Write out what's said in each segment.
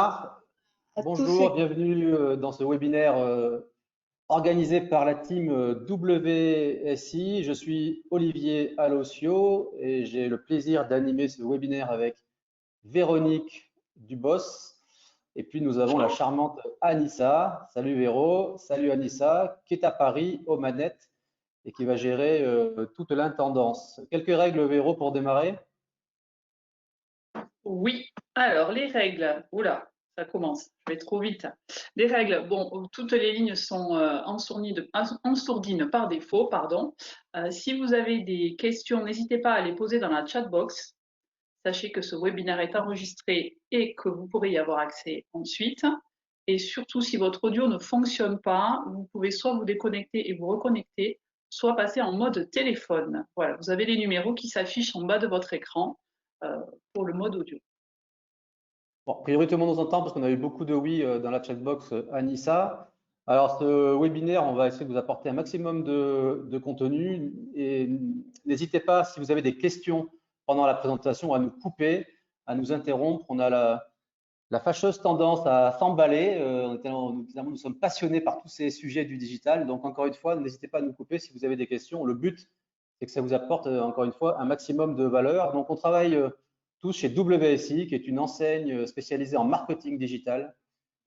À tous Bonjour, et bienvenue dans ce webinaire organisé par la team WSI. Je suis Olivier Alossio et j'ai le plaisir d'animer ce webinaire avec Véronique Dubos. Et puis nous avons la charmante Anissa. Salut Véro, salut Anissa, qui est à Paris aux manettes et qui va gérer toute l'intendance. Quelques règles Véro pour démarrer? oui. Alors, les règles. Oula, ça commence. Je vais trop vite. Les règles. Bon, toutes les lignes sont en sourdine par défaut, pardon. Si vous avez des questions, n'hésitez pas à les poser dans la chat box. Sachez que ce webinaire est enregistré et que vous pourrez y avoir accès ensuite. Et surtout, si votre audio ne fonctionne pas, vous pouvez soit vous déconnecter et vous reconnecter, soit passer en mode téléphone. Voilà, vous avez les numéros qui s'affichent en bas de votre écran euh, pour le mode audio. Bon, a priori, tout le monde nous entend parce qu'on a eu beaucoup de oui dans la chatbox Anissa. Alors, ce webinaire, on va essayer de vous apporter un maximum de contenu et n'hésitez pas, si vous avez des questions pendant la présentation, à nous couper, à nous interrompre. On a la fâcheuse tendance à s'emballer. Nous sommes passionnés par tous ces sujets du digital. Donc, encore une fois, n'hésitez pas à nous couper si vous avez des questions. Le but, c'est que ça vous apporte, encore une fois, un maximum de valeur. Donc, on travaille tous chez WSI, qui est une enseigne spécialisée en marketing digital.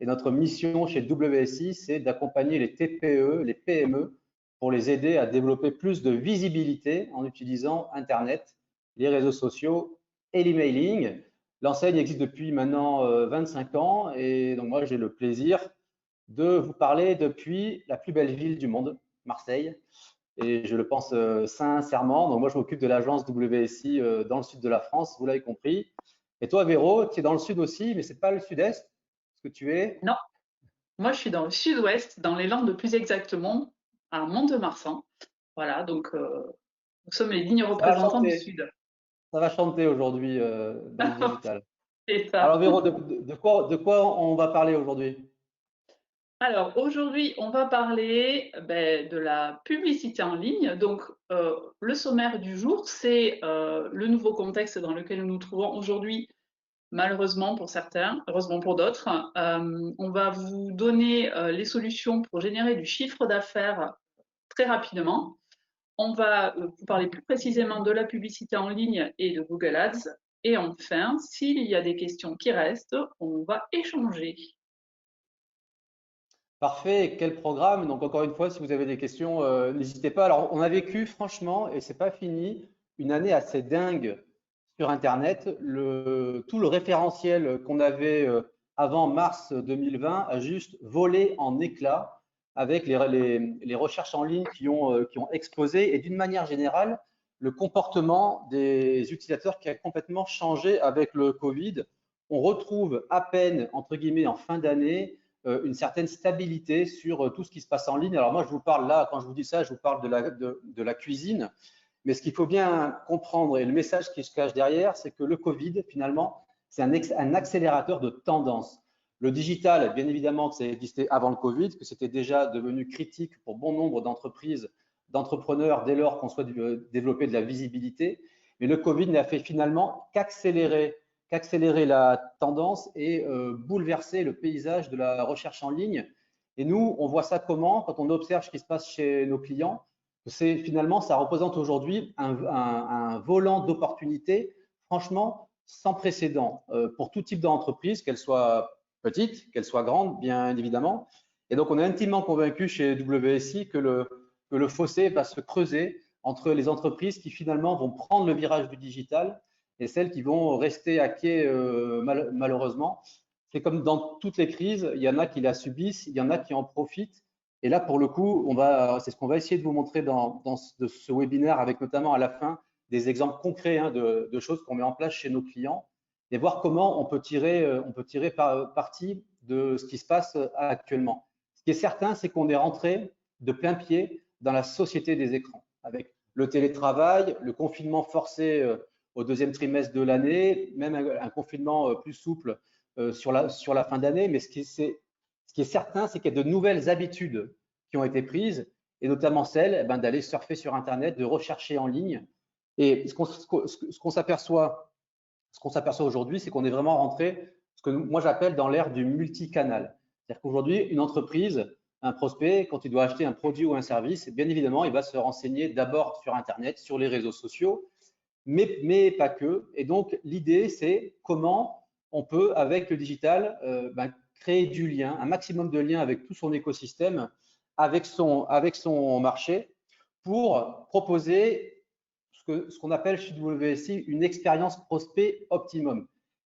Et notre mission chez WSI, c'est d'accompagner les TPE, les PME, pour les aider à développer plus de visibilité en utilisant Internet, les réseaux sociaux et l'emailing. L'enseigne existe depuis maintenant 25 ans et donc moi j'ai le plaisir de vous parler depuis la plus belle ville du monde, Marseille. Et je le pense sincèrement. Donc moi je m'occupe de l'agence WSI dans le sud de la France, vous l'avez compris. Et toi Véro, tu es dans le sud aussi, mais c'est pas le sud-est, ce que tu es. Non, moi je suis dans le sud-ouest, dans les Landes plus exactement, à Mont-de-Marsan. Voilà, donc nous sommes les dignes Ça va représentants du chanter, sud. ça va chanter aujourd'hui dans le digital. C'est ça. Alors Véro, de quoi on va parler aujourd'hui? Alors aujourd'hui, on va parler de la publicité en ligne. Donc le sommaire du jour, c'est le nouveau contexte dans lequel nous nous trouvons aujourd'hui, malheureusement pour certains, heureusement pour d'autres. On va vous donner les solutions pour générer du chiffre d'affaires très rapidement. On va vous parler plus précisément de la publicité en ligne et de Google Ads. Et enfin, s'il y a des questions qui restent, on va échanger. Parfait, quel programme? Donc encore une fois, si vous avez des questions, n'hésitez pas. Alors on a vécu franchement, et c'est pas fini, une année assez dingue sur Internet. Tout le référentiel qu'on avait avant mars 2020 a juste volé en éclats avec les recherches en ligne qui ont explosé et d'une manière générale, le comportement des utilisateurs qui a complètement changé avec le Covid. On retrouve à peine, entre guillemets, en fin d'année, une certaine stabilité sur tout ce qui se passe en ligne. Alors moi, je vous parle là, quand je vous dis ça, je vous parle de la cuisine. Mais ce qu'il faut bien comprendre et le message qui se cache derrière, c'est que le Covid, finalement, c'est un accélérateur de tendance. Le digital, bien évidemment que ça existait avant le Covid, que c'était déjà devenu critique pour bon nombre d'entreprises, d'entrepreneurs, dès lors qu'on souhaite développer de la visibilité. Mais le Covid n'a fait finalement qu'accélérer la tendance et bouleverser le paysage de la recherche en ligne. Et nous, on voit ça comment, quand on observe ce qui se passe chez nos clients, c'est finalement, ça représente aujourd'hui un volant d'opportunités, franchement, sans précédent pour tout type d'entreprise, qu'elle soit petite, qu'elle soit grande, bien évidemment. Et donc, on est intimement convaincu chez WSI que le fossé va se creuser entre les entreprises qui finalement vont prendre le virage du digital et celles qui vont rester à quai malheureusement. C'est comme dans toutes les crises, il y en a qui la subissent, il y en a qui en profitent. Et là, pour le coup, c'est ce qu'on va essayer de vous montrer dans ce webinaire, avec notamment à la fin des exemples concrets de choses qu'on met en place chez nos clients et voir comment on peut tirer parti de ce qui se passe actuellement. Ce qui est certain, c'est qu'on est rentré de plein pied dans la société des écrans, avec le télétravail, le confinement forcé au deuxième trimestre de l'année, même un confinement plus souple sur la fin d'année. Mais ce qui est certain, c'est qu'il y a de nouvelles habitudes qui ont été prises, et notamment celle d'aller surfer sur Internet, de rechercher en ligne. Et ce qu'on s'aperçoit aujourd'hui, c'est qu'on est vraiment rentré ce que moi j'appelle dans l'ère du multicanal. C'est-à-dire qu'aujourd'hui, une entreprise, un prospect, quand il doit acheter un produit ou un service, bien évidemment, il va se renseigner d'abord sur Internet, sur les réseaux sociaux, mais pas que. Et donc, l'idée, c'est comment on peut, avec le digital, créer du lien, un maximum de liens avec tout son écosystème, avec son marché, pour proposer ce qu'on appelle chez WSI une expérience prospect optimum.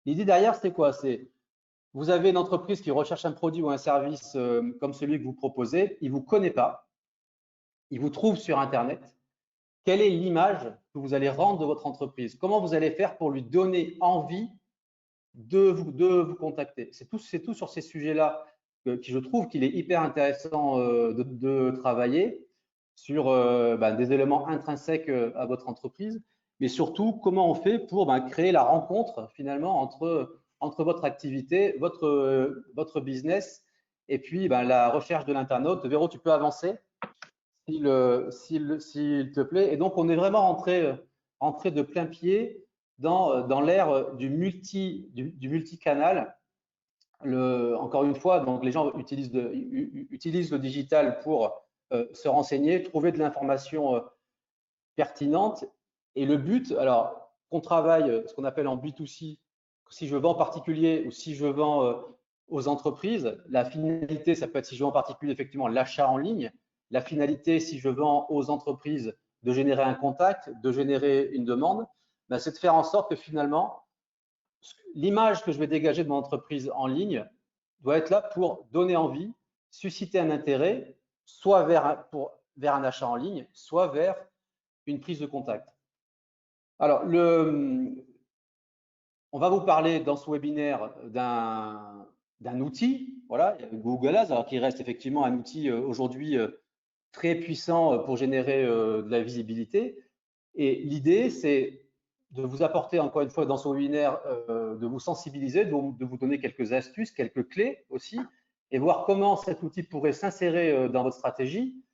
L'idée derrière, c'est quoi? C'est vous avez une entreprise qui recherche un produit ou un service comme celui que vous proposez, il ne vous connaît pas, il vous trouve sur Internet. Quelle est l'image que vous allez rendre de votre entreprise? Comment vous allez faire pour lui donner envie de vous contacter? C'est tout sur ces sujets-là que je trouve qu'il est hyper intéressant de travailler sur des éléments intrinsèques à votre entreprise, mais surtout comment on fait pour créer la rencontre finalement entre votre activité, votre business et puis la recherche de l'internaute. Véro, tu peux avancer s'il te plaît. Et donc, on est vraiment rentré de plein pied dans l'ère du multicanal. Encore une fois, donc les gens utilisent le digital pour se renseigner, trouver de l'information pertinente. Et le but, alors qu'on travaille ce qu'on appelle en B2C, si je vends en particulier ou si je vends aux entreprises, la finalité, ça peut être si je vends en particulier effectivement l'achat en ligne. La finalité, si je vends aux entreprises, de générer un contact, de générer une demande, c'est de faire en sorte que finalement, l'image que je vais dégager de mon entreprise en ligne doit être là pour donner envie, susciter un intérêt, soit vers un achat en ligne, soit vers une prise de contact. Alors, on va vous parler dans ce webinaire d'un outil, voilà, Google Ads, alors qui reste effectivement un outil aujourd'hui très puissant pour générer de la visibilité. Et l'idée, c'est de vous apporter, encore une fois, dans ce webinaire, de vous sensibiliser, de vous donner quelques astuces, quelques clés aussi, et voir comment cet outil pourrait s'insérer dans votre stratégie,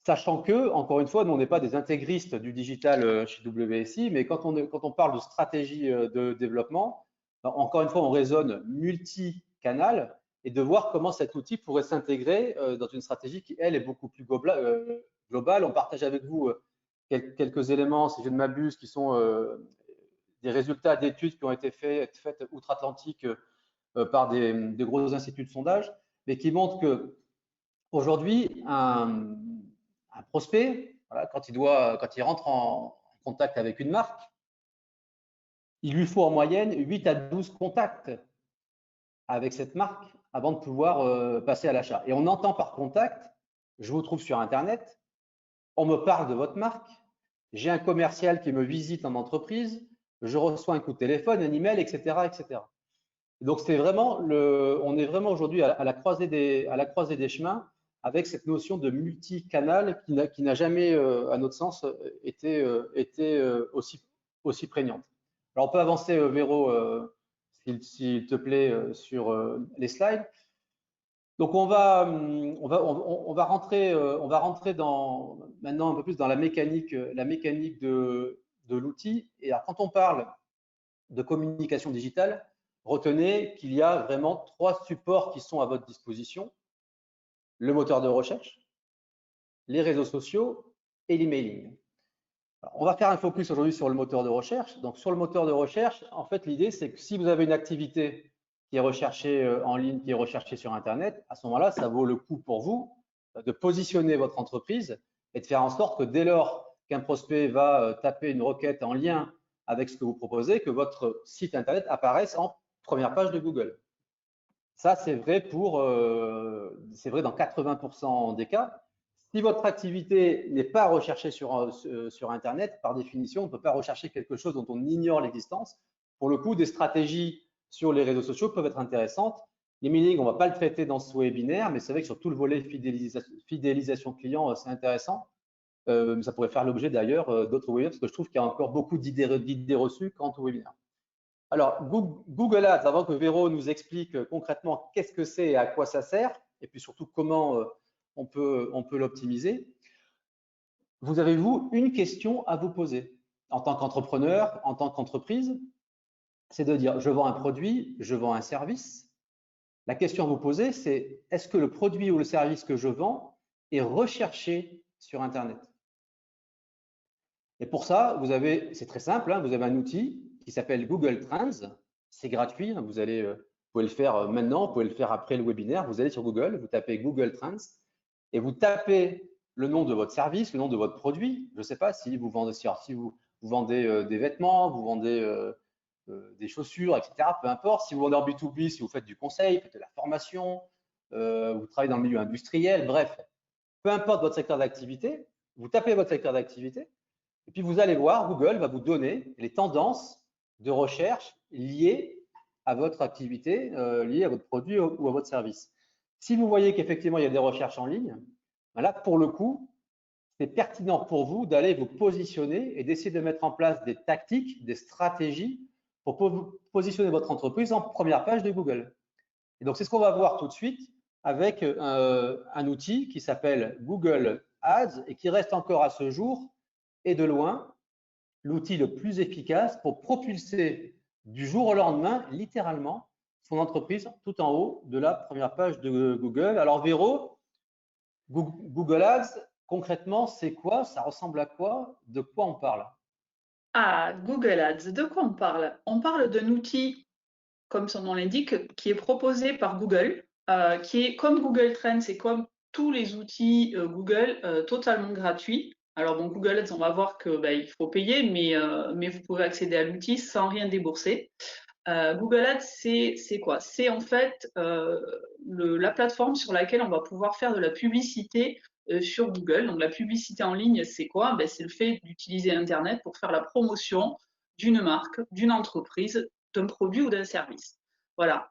sachant que, encore une fois, nous, on n'est pas des intégristes du digital chez WSI, mais quand on parle de stratégie de développement, encore une fois, on raisonne multicanal et de voir comment cet outil pourrait s'intégrer dans une stratégie qui, elle, est beaucoup plus globale. On partage avec vous quelques éléments, si je ne m'abuse, qui sont des résultats d'études qui ont été faites outre-Atlantique par des gros instituts de sondage, mais qui montrent que aujourd'hui, un prospect, voilà, quand il rentre en contact avec une marque, il lui faut en moyenne 8 à 12 contacts avec cette marque avant de pouvoir passer à l'achat. Et on entend par contact, je vous trouve sur Internet, on me parle de votre marque, j'ai un commercial qui me visite en entreprise, je reçois un coup de téléphone, un email, etc., etc. Donc c'est vraiment on est vraiment aujourd'hui à la croisée des chemins avec cette notion de multicanal qui n'a jamais, à notre sens, été aussi prégnante. Alors on peut avancer, Véro, s'il te plaît, sur les slides. Donc on va rentrer maintenant un peu plus dans la mécanique de l'outil. Et alors quand on parle de communication digitale, retenez qu'il y a vraiment 3 supports qui sont à votre disposition: le moteur de recherche, les réseaux sociaux et l'emailing. On va faire un focus aujourd'hui sur le moteur de recherche. Donc sur le moteur de recherche, en fait, l'idée c'est que si vous avez une activité qui est recherchée en ligne, qui est recherchée sur Internet, à ce moment-là, ça vaut le coup pour vous de positionner votre entreprise et de faire en sorte que dès lors qu'un prospect va taper une requête en lien avec ce que vous proposez, que votre site Internet apparaisse en première page de Google. Ça, c'est vrai dans 80% des cas. Si votre activité n'est pas recherchée sur Internet, par définition, on ne peut pas rechercher quelque chose dont on ignore l'existence. Pour le coup, des stratégies sur les réseaux sociaux peuvent être intéressantes. L'emailing, on ne va pas le traiter dans ce webinaire, mais c'est vrai que sur tout le volet fidélisation client, c'est intéressant. Ça pourrait faire l'objet d'ailleurs d'autres webinaires, parce que je trouve qu'il y a encore beaucoup d'idées reçues quant au webinaire. Alors, Google Ads, avant que Véro nous explique concrètement qu'est-ce que c'est et à quoi ça sert, et puis surtout comment on peut l'optimiser, vous avez-vous une question à vous poser en tant qu'entrepreneur, en tant qu'entreprise? c'est de dire je vends un produit, je vends un service. La question à vous poser, c'est est-ce que le produit ou le service que je vends est recherché sur Internet? Et pour ça, c'est très simple, hein, vous avez un outil qui s'appelle Google Trends. C'est gratuit, hein, vous pouvez le faire maintenant, vous pouvez le faire après le webinaire. Vous allez sur Google, vous tapez Google Trends et vous tapez le nom de votre service, le nom de votre produit. Je ne sais pas si vous vendez, si vous vendez des vêtements, vous vendez des chaussures, etc. Peu importe. Si vous vendez en B2B, si vous faites du conseil, faites de la formation, vous travaillez dans le milieu industriel, bref, peu importe votre secteur d'activité, vous tapez votre secteur d'activité et puis vous allez voir, Google va vous donner les tendances de recherche liées à votre activité, liées à votre produit ou à votre service. Si vous voyez qu'effectivement il y a des recherches en ligne, ben là pour le coup, c'est pertinent pour vous d'aller vous positionner et d'essayer de mettre en place des tactiques, des stratégies pour positionner votre entreprise en première page de Google. Et donc c'est ce qu'on va voir tout de suite avec un outil qui s'appelle Google Ads et qui reste encore à ce jour et de loin l'outil le plus efficace pour propulser du jour au lendemain, littéralement, son entreprise tout en haut de la première page de Google. Alors Véro, Google Ads, concrètement, c'est quoi? Ça ressemble à quoi? De quoi on parle? Ah, Google Ads, de quoi on parle? On parle d'un outil, comme son nom l'indique, qui est proposé par Google, qui est comme Google Trends et comme tous les outils Google, totalement gratuit. Alors bon, Google Ads, on va voir que il faut payer, mais vous pouvez accéder à l'outil sans rien débourser. Google Ads, c'est quoi? C'est en fait la plateforme sur laquelle on va pouvoir faire de la publicité sur Google. Donc la publicité en ligne, c'est quoi? C'est le fait d'utiliser Internet pour faire la promotion d'une marque, d'une entreprise, d'un produit ou d'un service. Voilà.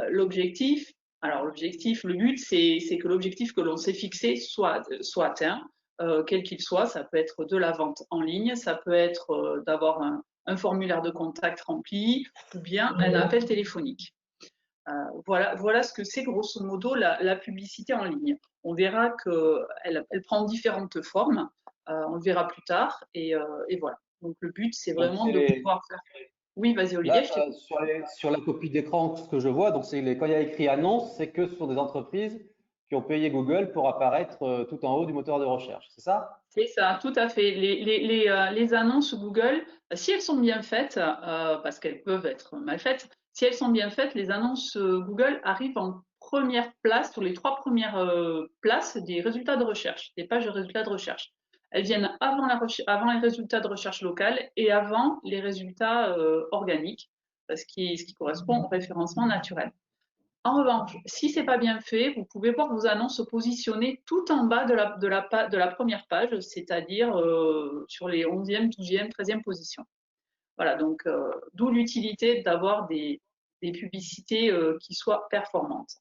L'objectif, le but, c'est que l'objectif que l'on s'est fixé soit atteint, quel qu'il soit. Ça peut être de la vente en ligne, ça peut être d'avoir un formulaire de contact rempli ou bien un appel téléphonique. Voilà ce que c'est grosso modo la publicité en ligne. On verra qu'elle prend différentes formes, on le verra plus tard, et voilà. Donc le but, c'est Donc vraiment de pouvoir faire. Oui, vas-y Olivier, là, je t'écoute. sur la copie d'écran, ce que je vois, donc quand il y a écrit annonce, c'est que ce sont des entreprises qui ont payé Google pour apparaître tout en haut du moteur de recherche, c'est ça? C'est ça, tout à fait. Les annonces Google, si elles sont bien faites, parce qu'elles peuvent être mal faites, si elles sont bien faites, les annonces Google arrivent en première place, sur les 3 premières places des résultats de recherche, des pages de résultats de recherche. Elles viennent avant les résultats de recherche locale et avant les résultats organiques, ce qui correspond au référencement naturel. En revanche, si c'est pas bien fait, vous pouvez voir vos annonces se positionner tout en bas de la première page, c'est-à-dire sur les 11e, 12e, 13e positions. Voilà, donc d'où l'utilité d'avoir des publicités qui soient performantes.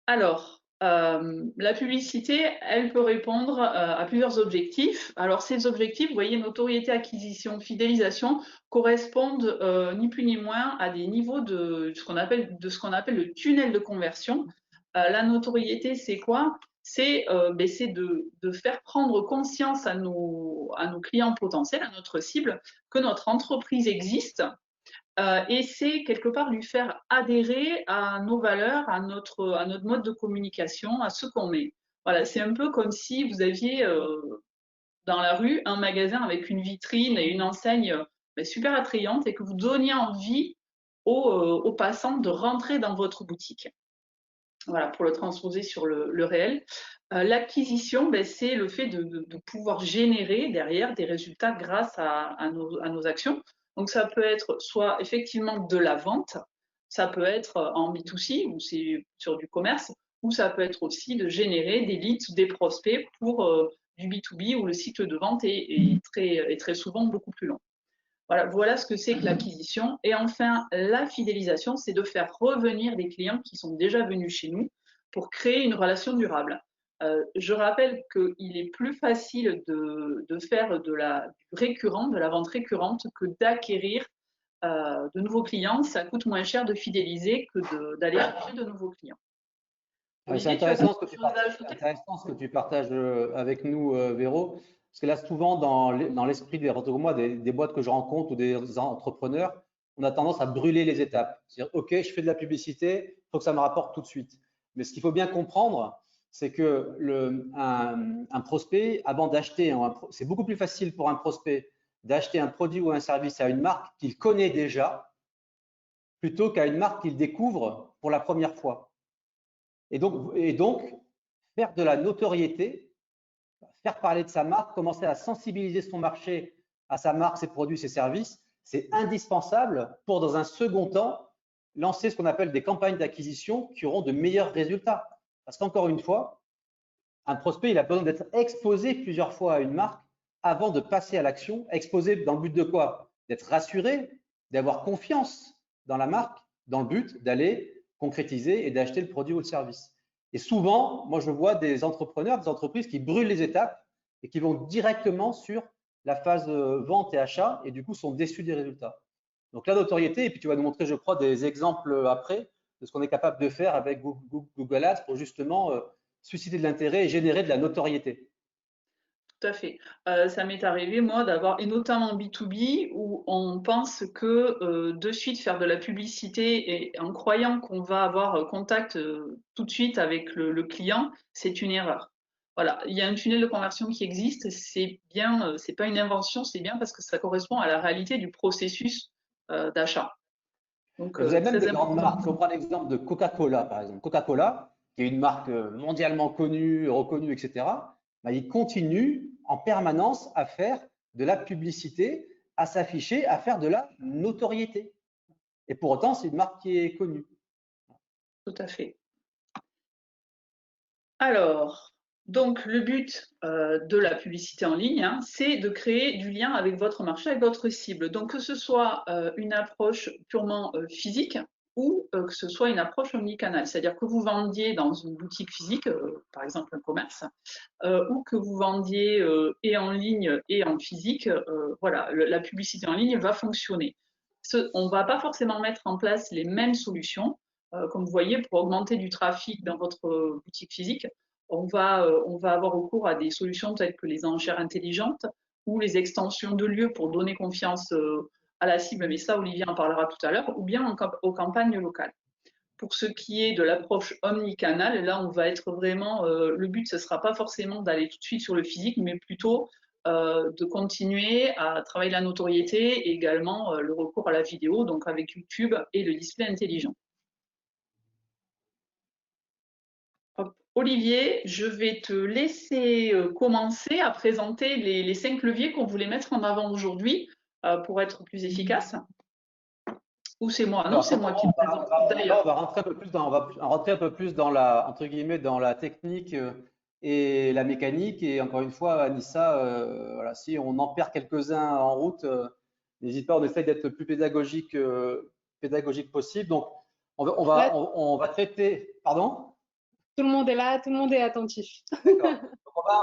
Alors, la publicité, elle peut répondre à plusieurs objectifs. Alors, ces objectifs, vous voyez, notoriété, acquisition, fidélisation, correspondent ni plus ni moins à des niveaux de ce qu'on appelle le tunnel de conversion. La notoriété, c'est quoi? C'est de faire prendre conscience à nos clients potentiels, à notre cible, que notre entreprise existe, et c'est quelque part lui faire adhérer à nos valeurs, à notre mode de communication, à ce qu'on est. Voilà, c'est un peu comme si vous aviez dans la rue un magasin avec une vitrine et une enseigne super attrayante et que vous donniez envie aux passants de rentrer dans votre boutique. Voilà, pour le transposer sur le réel. L'acquisition, c'est le fait de pouvoir générer derrière des résultats grâce à nos actions. Donc ça peut être soit effectivement de la vente, ça peut être en B2C, ou c'est sur du commerce, ou ça peut être aussi de générer des leads, des prospects pour du B2B où le cycle de vente est très souvent beaucoup plus long. Voilà ce que c'est que l'acquisition. Et enfin, la fidélisation, c'est de faire revenir des clients qui sont déjà venus chez nous pour créer une relation durable. Je rappelle qu'il est plus facile de faire du récurrent, de la vente récurrente, que d'acquérir de nouveaux clients. Ça coûte moins cher de fidéliser que d'aller chercher de nouveaux clients. C'est Olivier, tu as intéressant quelque chose à ajouter? ce que tu partages avec nous, Véro. Parce que là, souvent, dans l'esprit des boîtes que je rencontre ou des entrepreneurs, on a tendance à brûler les étapes. C'est-à-dire, OK, je fais de la publicité, il faut que ça me rapporte tout de suite. Mais ce qu'il faut bien comprendre, c'est que un prospect, avant d'acheter, c'est beaucoup plus facile pour un prospect d'acheter un produit ou un service à une marque qu'il connaît déjà, plutôt qu'à une marque qu'il découvre pour la première fois. Et donc, faire de la notoriété, faire parler de sa marque, commencer à sensibiliser son marché à sa marque, ses produits, ses services, c'est indispensable pour, dans un second temps, lancer ce qu'on appelle des campagnes d'acquisition qui auront de meilleurs résultats. Parce qu'encore une fois, un prospect, il a besoin d'être exposé plusieurs fois à une marque avant de passer à l'action. Exposé dans le but de quoi? D'être rassuré, d'avoir confiance dans la marque, dans le but d'aller concrétiser et d'acheter le produit ou le service. Et souvent, moi, je vois des entrepreneurs, des entreprises qui brûlent les étapes et qui vont directement sur la phase vente et achat et du coup sont déçus des résultats. Donc la notoriété, et puis tu vas nous montrer, je crois, des exemples après de ce qu'on est capable de faire avec Google Ads pour justement susciter de l'intérêt et générer de la notoriété. Tout à fait. Ça m'est arrivé, moi, d'avoir, et notamment B2B, où on pense que de suite faire de la publicité et en croyant qu'on va avoir contact tout de suite avec le client, c'est une erreur. Voilà, il y a un tunnel de conversion qui existe, c'est bien, c'est pas une invention, c'est bien parce que ça correspond à la réalité du processus d'achat. Donc, Et vous avez même très des grandes important. marques. Si on prend l'exemple de Coca-Cola, par exemple. Coca-Cola, qui est une marque mondialement connue, reconnue, etc., bah, ils continuent en permanence à faire de la publicité, à s'afficher, à faire de la notoriété. Et pour autant, c'est une marque qui est connue. Tout à fait. Alors, donc le but de la publicité en ligne, hein, c'est de créer du lien avec votre marché, avec votre cible. Donc que ce soit une approche purement physique ou que ce soit une approche omnicanale, c'est-à-dire que vous vendiez dans une boutique physique, par exemple un commerce, ou que vous vendiez et en ligne et en physique, voilà, la publicité en ligne va fonctionner. On ne va pas forcément mettre en place les mêmes solutions. Comme vous voyez, pour augmenter du trafic dans votre boutique physique, on va avoir recours à des solutions telles que les enchères intelligentes ou les extensions de lieux pour donner confiance à la cible, mais ça, Olivier en parlera tout à l'heure, ou bien aux campagnes locales. Pour ce qui est de l'approche omnicanale, là, on va être vraiment, le but, ce ne sera pas forcément d'aller tout de suite sur le physique, mais plutôt de continuer à travailler la notoriété et également le recours à la vidéo, donc avec YouTube et le display intelligent. Olivier, je vais te laisser commencer à présenter les 5 leviers qu'on voulait mettre en avant aujourd'hui pour être plus efficace. Ou c'est moi? Non, Alors, c'est moi qui présente. là, D'ailleurs, on va rentrer un peu plus dans, on va rentrer un peu plus dans la, entre guillemets, dans la technique et la mécanique. Et encore une fois, Anissa, voilà, si on en perd quelques-uns en route, n'hésite pas, on essaye d'être le plus pédagogique possible. Donc, Là, on va traiter, pardon? tout le monde est là, tout le monde est attentif. D'accord. Donc,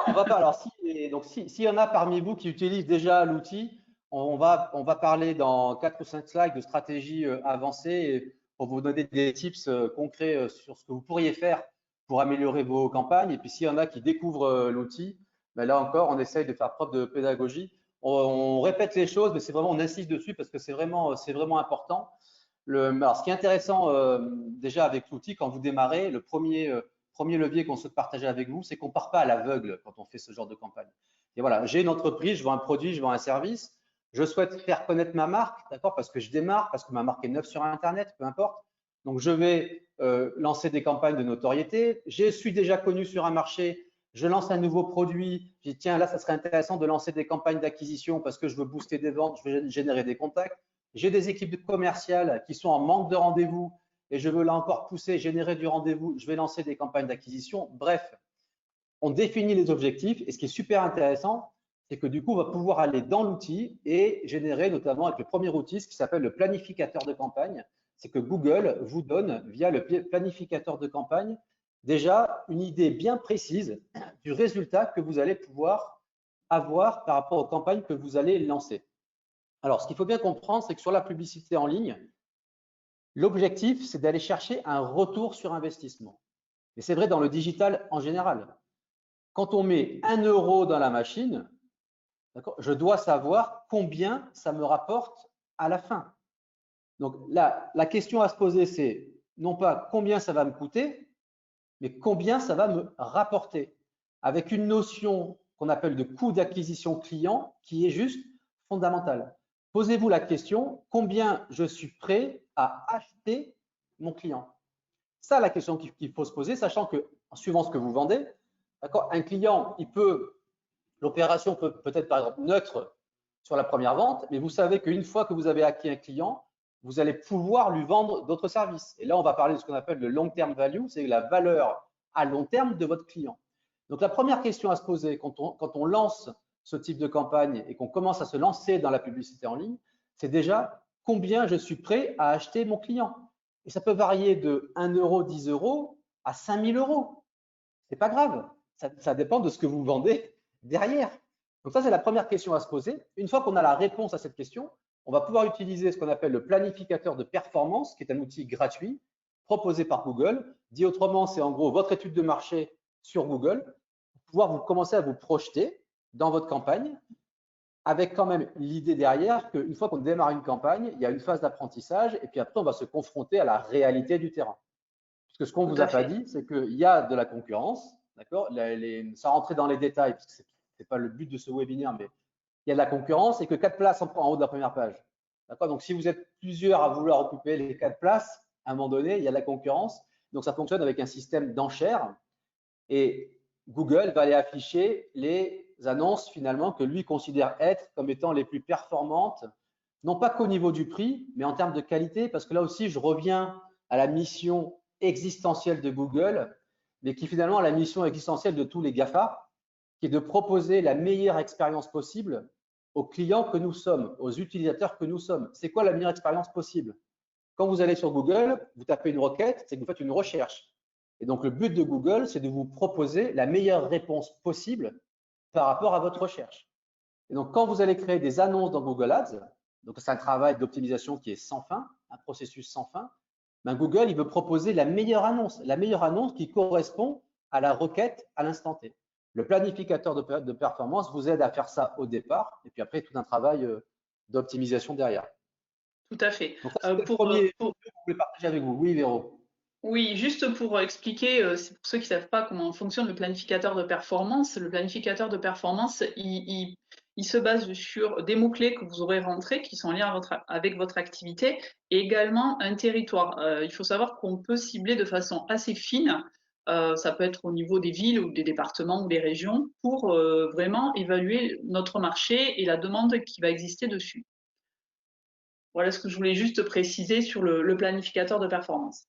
on va pas, alors, s'il y en a parmi vous qui utilisent déjà l'outil, on va parler dans 4 ou 5 slides de stratégies avancées pour vous donner des tips concrets sur ce que vous pourriez faire pour améliorer vos campagnes. Et puis, s'il y en a qui découvrent l'outil, ben là encore, on essaye de faire preuve de pédagogie. On répète les choses, mais c'est vraiment, on insiste dessus parce que c'est vraiment important. Alors, ce qui est intéressant déjà avec l'outil, quand vous démarrez, le premier levier qu'on souhaite partager avec vous, c'est qu'on ne part pas à l'aveugle quand on fait ce genre de campagne. Et voilà, j'ai une entreprise, je vends un produit, je vends un service, je souhaite faire connaître ma marque, d'accord, parce que je démarre, parce que ma marque est neuve sur Internet, peu importe. Donc, je vais lancer des campagnes de notoriété. Je suis déjà connu sur un marché, je lance un nouveau produit. Je dis, tiens, là, ça serait intéressant de lancer des campagnes d'acquisition parce que je veux booster des ventes, je veux générer des contacts. J'ai des équipes commerciales qui sont en manque de rendez-vous et je veux là encore pousser, générer du rendez-vous. Je vais lancer des campagnes d'acquisition. Bref, on définit les objectifs et ce qui est super intéressant, c'est que du coup, on va pouvoir aller dans l'outil et générer notamment avec le premier outil, ce qui s'appelle le planificateur de campagne. C'est que Google vous donne via le planificateur de campagne déjà une idée bien précise du résultat que vous allez pouvoir avoir par rapport aux campagnes que vous allez lancer. Alors, ce qu'il faut bien comprendre, c'est que sur la publicité en ligne, l'objectif, c'est d'aller chercher un retour sur investissement. Et c'est vrai dans le digital en général. Quand on met 1 euro dans la machine, Je dois savoir combien ça me rapporte à la fin. Donc là, la question à se poser, c'est non pas combien ça va me coûter, mais combien ça va me rapporter, avec une notion qu'on appelle de coût d'acquisition client qui est juste fondamentale. Posez-vous la question, combien je suis prêt à acheter mon client? Ça, la question qu'il faut se poser, sachant que, en suivant ce que vous vendez, un client, l'opération peut être par exemple neutre sur la première vente, mais vous savez qu'une fois que vous avez acquis un client, vous allez pouvoir lui vendre d'autres services. Et là, on va parler de ce qu'on appelle le long-term value, c'est la valeur à long terme de votre client. Donc, la première question à se poser quand on lance ce type de campagne et qu'on commence à se lancer dans la publicité en ligne, c'est déjà combien je suis prêt à acheter mon client. Et ça peut varier de 1 euro, 10 euros à 5 000 euros. C'est pas grave. Ça dépend de ce que vous vendez derrière. Donc ça, c'est la première question à se poser. Une fois qu'on a la réponse à cette question, on va pouvoir utiliser ce qu'on appelle le planificateur de performance, qui est un outil gratuit proposé par Google. Dit autrement, c'est en gros votre étude de marché sur Google pour pouvoir vous commencer à vous projeter dans votre campagne avec quand même l'idée derrière qu'une fois qu'on démarre une campagne, il y a une phase d'apprentissage et puis après, on va se confronter à la réalité du terrain. Parce que ce qu'on ne vous a pas dit, c'est qu'il y a de la concurrence, d'accord? Sans rentrer dans les détails, parce que ce n'est pas le but de ce webinaire, mais il y a de la concurrence et que 4 places en haut de la première page. D'accord? Donc, si vous êtes plusieurs à vouloir occuper les 4 places, à un moment donné, il y a de la concurrence. Donc, ça fonctionne avec un système d'enchères. Et Google va aller afficher les annonces finalement que lui considère être comme étant les plus performantes, non pas qu'au niveau du prix, mais en termes de qualité, parce que là aussi, je reviens à la mission existentielle de Google, mais qui finalement est la mission existentielle de tous les GAFA, qui est de proposer la meilleure expérience possible aux clients que nous sommes, aux utilisateurs que nous sommes. C'est quoi la meilleure expérience possible? Quand vous allez sur Google, vous tapez une requête, c'est que vous faites une recherche. Et donc, le but de Google, c'est de vous proposer la meilleure réponse possible par rapport à votre recherche. Et donc, quand vous allez créer des annonces dans Google Ads, donc c'est un travail d'optimisation qui est sans fin, un processus sans fin, ben Google, il veut proposer la meilleure annonce qui correspond à la requête à l'instant T. Le planificateur de performance vous aide à faire ça au départ, et puis après, tout un travail d'optimisation derrière. Tout à fait. Donc, ça, c'est le premier que je voulais partager avec vous. Oui, Véro. Oui, juste pour expliquer, c'est pour ceux qui ne savent pas comment fonctionne le planificateur de performance. Le planificateur de performance, il se base sur des mots-clés que vous aurez rentrés, qui sont en lien avec votre activité, et également un territoire. Il faut savoir qu'on peut cibler de façon assez fine, ça peut être au niveau des villes ou des départements ou des régions, pour vraiment évaluer notre marché et la demande qui va exister dessus. Voilà ce que je voulais juste préciser sur le planificateur de performance.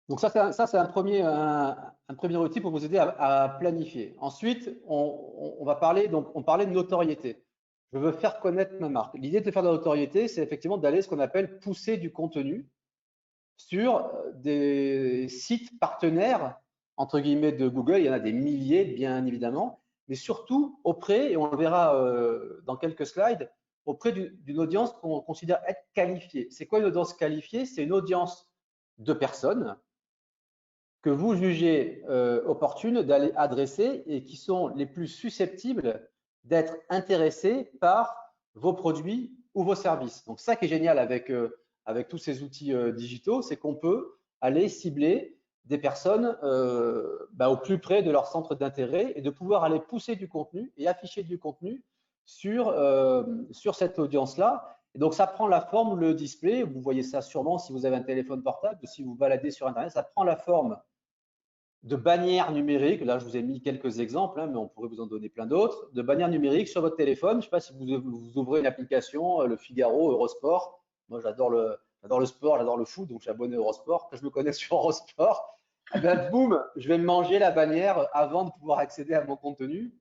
Donc ça c'est un premier outil pour vous aider à planifier. Ensuite, on va parler, donc on parlait de notoriété. Je veux faire connaître ma marque. L'idée de faire de la notoriété, c'est effectivement d'aller ce qu'on appelle pousser du contenu sur des sites partenaires, entre guillemets, de Google. Il y en a des milliers, bien évidemment, mais surtout auprès, et on le verra dans quelques slides, auprès d'une audience qu'on considère être qualifiée. C'est quoi une audience qualifiée? C'est une audience de personnes que vous jugez opportune d'aller adresser et qui sont les plus susceptibles d'être intéressés par vos produits ou vos services. Donc, ça qui est génial avec tous ces outils digitaux, c'est qu'on peut aller cibler des personnes au plus près de leur centre d'intérêt et de pouvoir aller pousser du contenu et afficher du contenu sur cette audience-là. Et donc, ça prend la forme, le display, vous voyez ça sûrement si vous avez un téléphone portable ou si vous baladez sur Internet, ça prend la forme de bannières numériques. Là, je vous ai mis quelques exemples, hein, mais on pourrait vous en donner plein d'autres. De bannières numériques sur votre téléphone. Je ne sais pas si vous ouvrez une application, le Figaro, Eurosport. Moi, j'adore le sport, j'adore le foot, donc je suis abonné à Eurosport. Quand je me connais sur Eurosport, eh bien, boum, je vais manger la bannière avant de pouvoir accéder à mon contenu.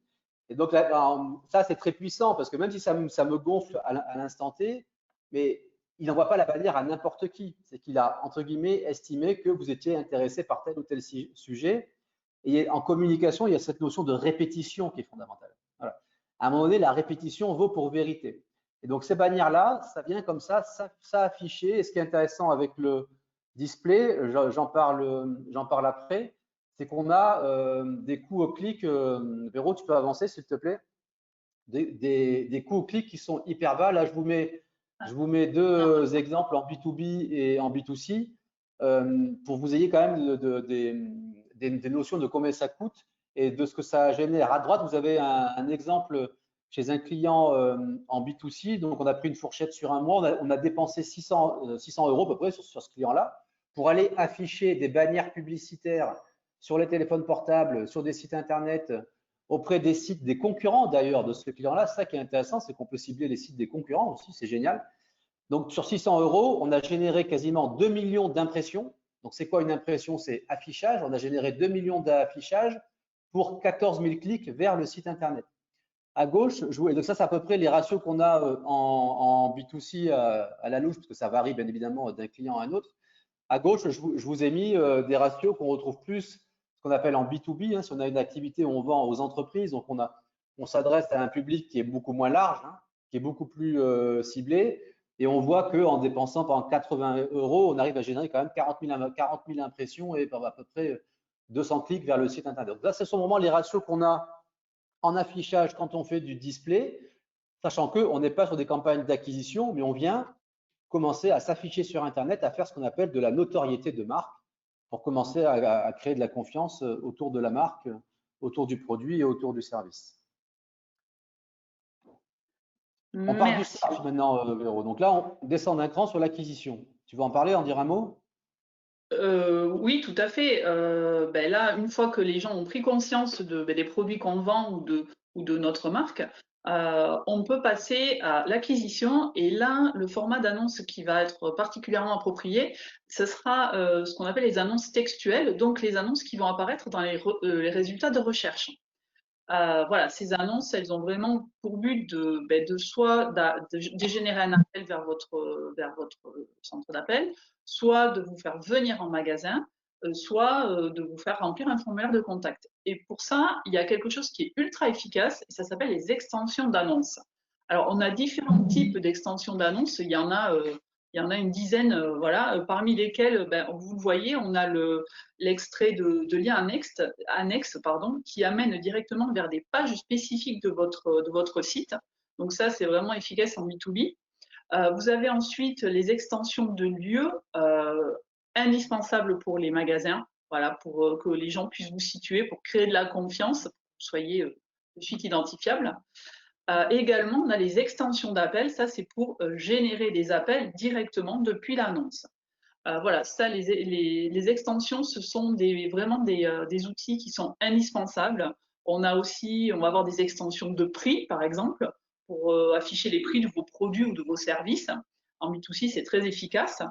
Et donc, là, ça, c'est très puissant parce que même si ça me gonfle à l'instant T, mais il n'envoie pas la bannière à n'importe qui. C'est qu'il a, entre guillemets, estimé que vous étiez intéressé par tel ou tel sujet. Et en communication, il y a cette notion de répétition qui est fondamentale. Voilà. À un moment donné, la répétition vaut pour vérité. Et donc, ces bannières-là, ça vient comme ça affiché. Et ce qui est intéressant avec le display, j'en parle après, c'est qu'on a des coûts au clic. Véro, tu peux avancer, s'il te plaît? des coûts au clic qui sont hyper bas. Là, je vous mets deux exemples en B2B et en B2C pour que vous ayez quand même des notions de combien ça coûte et de ce que ça génère. À droite, vous avez un exemple chez un client en B2C. Donc, on a pris une fourchette sur un mois. On a dépensé 600 € à peu près sur ce client-là pour aller afficher des bannières publicitaires sur les téléphones portables, sur des sites internet, auprès des sites des concurrents d'ailleurs de ce client-là. Ça qui est intéressant, c'est qu'on peut cibler les sites des concurrents aussi, c'est génial. Donc sur 600 €, on a généré quasiment 2 millions d'impressions. Donc c'est quoi une impression? C'est affichage. On a généré 2 millions d'affichages pour 14 000 clics vers le site internet. À gauche, donc ça c'est à peu près les ratios qu'on a en B2C à la louche, parce que ça varie bien évidemment d'un client à un autre. À gauche, je vous ai mis des ratios qu'on retrouve plus ce qu'on appelle en B2B. Hein, si on a une activité où on vend aux entreprises, donc on s'adresse à un public qui est beaucoup moins large, hein, qui est beaucoup plus ciblé. Et on voit qu'en dépensant par exemple 80 €, on arrive à générer quand même 40 000 impressions et à peu près 200 clics vers le site internet. Donc là, ce sont vraiment les ratios qu'on a en affichage quand on fait du display, sachant qu'on n'est pas sur des campagnes d'acquisition, mais on vient commencer à s'afficher sur Internet, à faire ce qu'on appelle de la notoriété de marque, pour commencer à créer de la confiance autour de la marque, autour du produit et autour du service. On parle du search maintenant, Véro. Donc là, on descend d'un cran sur l'acquisition. Tu veux en parler, en dire un mot? Oui, tout à fait. Là, une fois que les gens ont pris conscience des produits qu'on vend ou de notre marque, on peut passer à l'acquisition. Et là, le format d'annonce qui va être particulièrement approprié, ce sera ce qu'on appelle les annonces textuelles, donc les annonces qui vont apparaître dans les résultats de recherche. Voilà, ces annonces, elles ont vraiment pour but de générer un appel vers votre centre d'appel, soit de vous faire venir en magasin, soit de vous faire remplir un formulaire de contact. Et pour ça, il y a quelque chose qui est ultra efficace, et ça s'appelle les extensions d'annonces. Alors, on a différents types d'extensions d'annonces. Il y en a une dizaine, voilà, parmi lesquelles, vous le voyez, on a l'extrait de lien annexe, qui amène directement vers des pages spécifiques de votre site. Donc ça, c'est vraiment efficace en B2B. Vous avez ensuite les extensions de lieux indispensables pour les magasins, voilà, pour que les gens puissent vous situer, pour créer de la confiance, pour que vous soyez de suite identifiable. Également, on a les extensions d'appels. Ça, c'est pour générer des appels directement depuis l'annonce. Voilà, ça, les extensions, ce sont vraiment des outils qui sont indispensables. On va avoir des extensions de prix, par exemple, pour afficher les prix de vos produits ou de vos services. En B2C, c'est très efficace.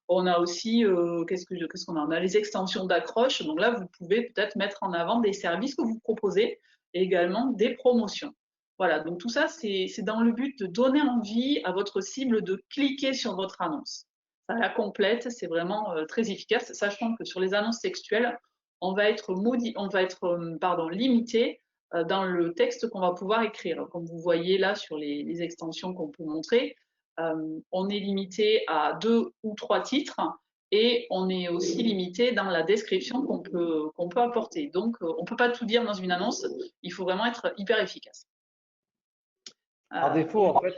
On a aussi, qu'est-ce qu'on a? On a les extensions d'accroche. Donc là, vous pouvez peut-être mettre en avant des services que vous proposez et également des promotions. Voilà, donc tout ça, c'est dans le but de donner envie à votre cible de cliquer sur votre annonce. Ça la complète, c'est vraiment très efficace, sachant que sur les annonces textuelles, on va être limité dans le texte qu'on va pouvoir écrire. Comme vous voyez là sur les extensions qu'on peut montrer, on est limité à 2 ou 3 titres et on est aussi limité dans la description qu'on peut apporter. Donc, on ne peut pas tout dire dans une annonce, il faut vraiment être hyper efficace. Par défaut, en fait,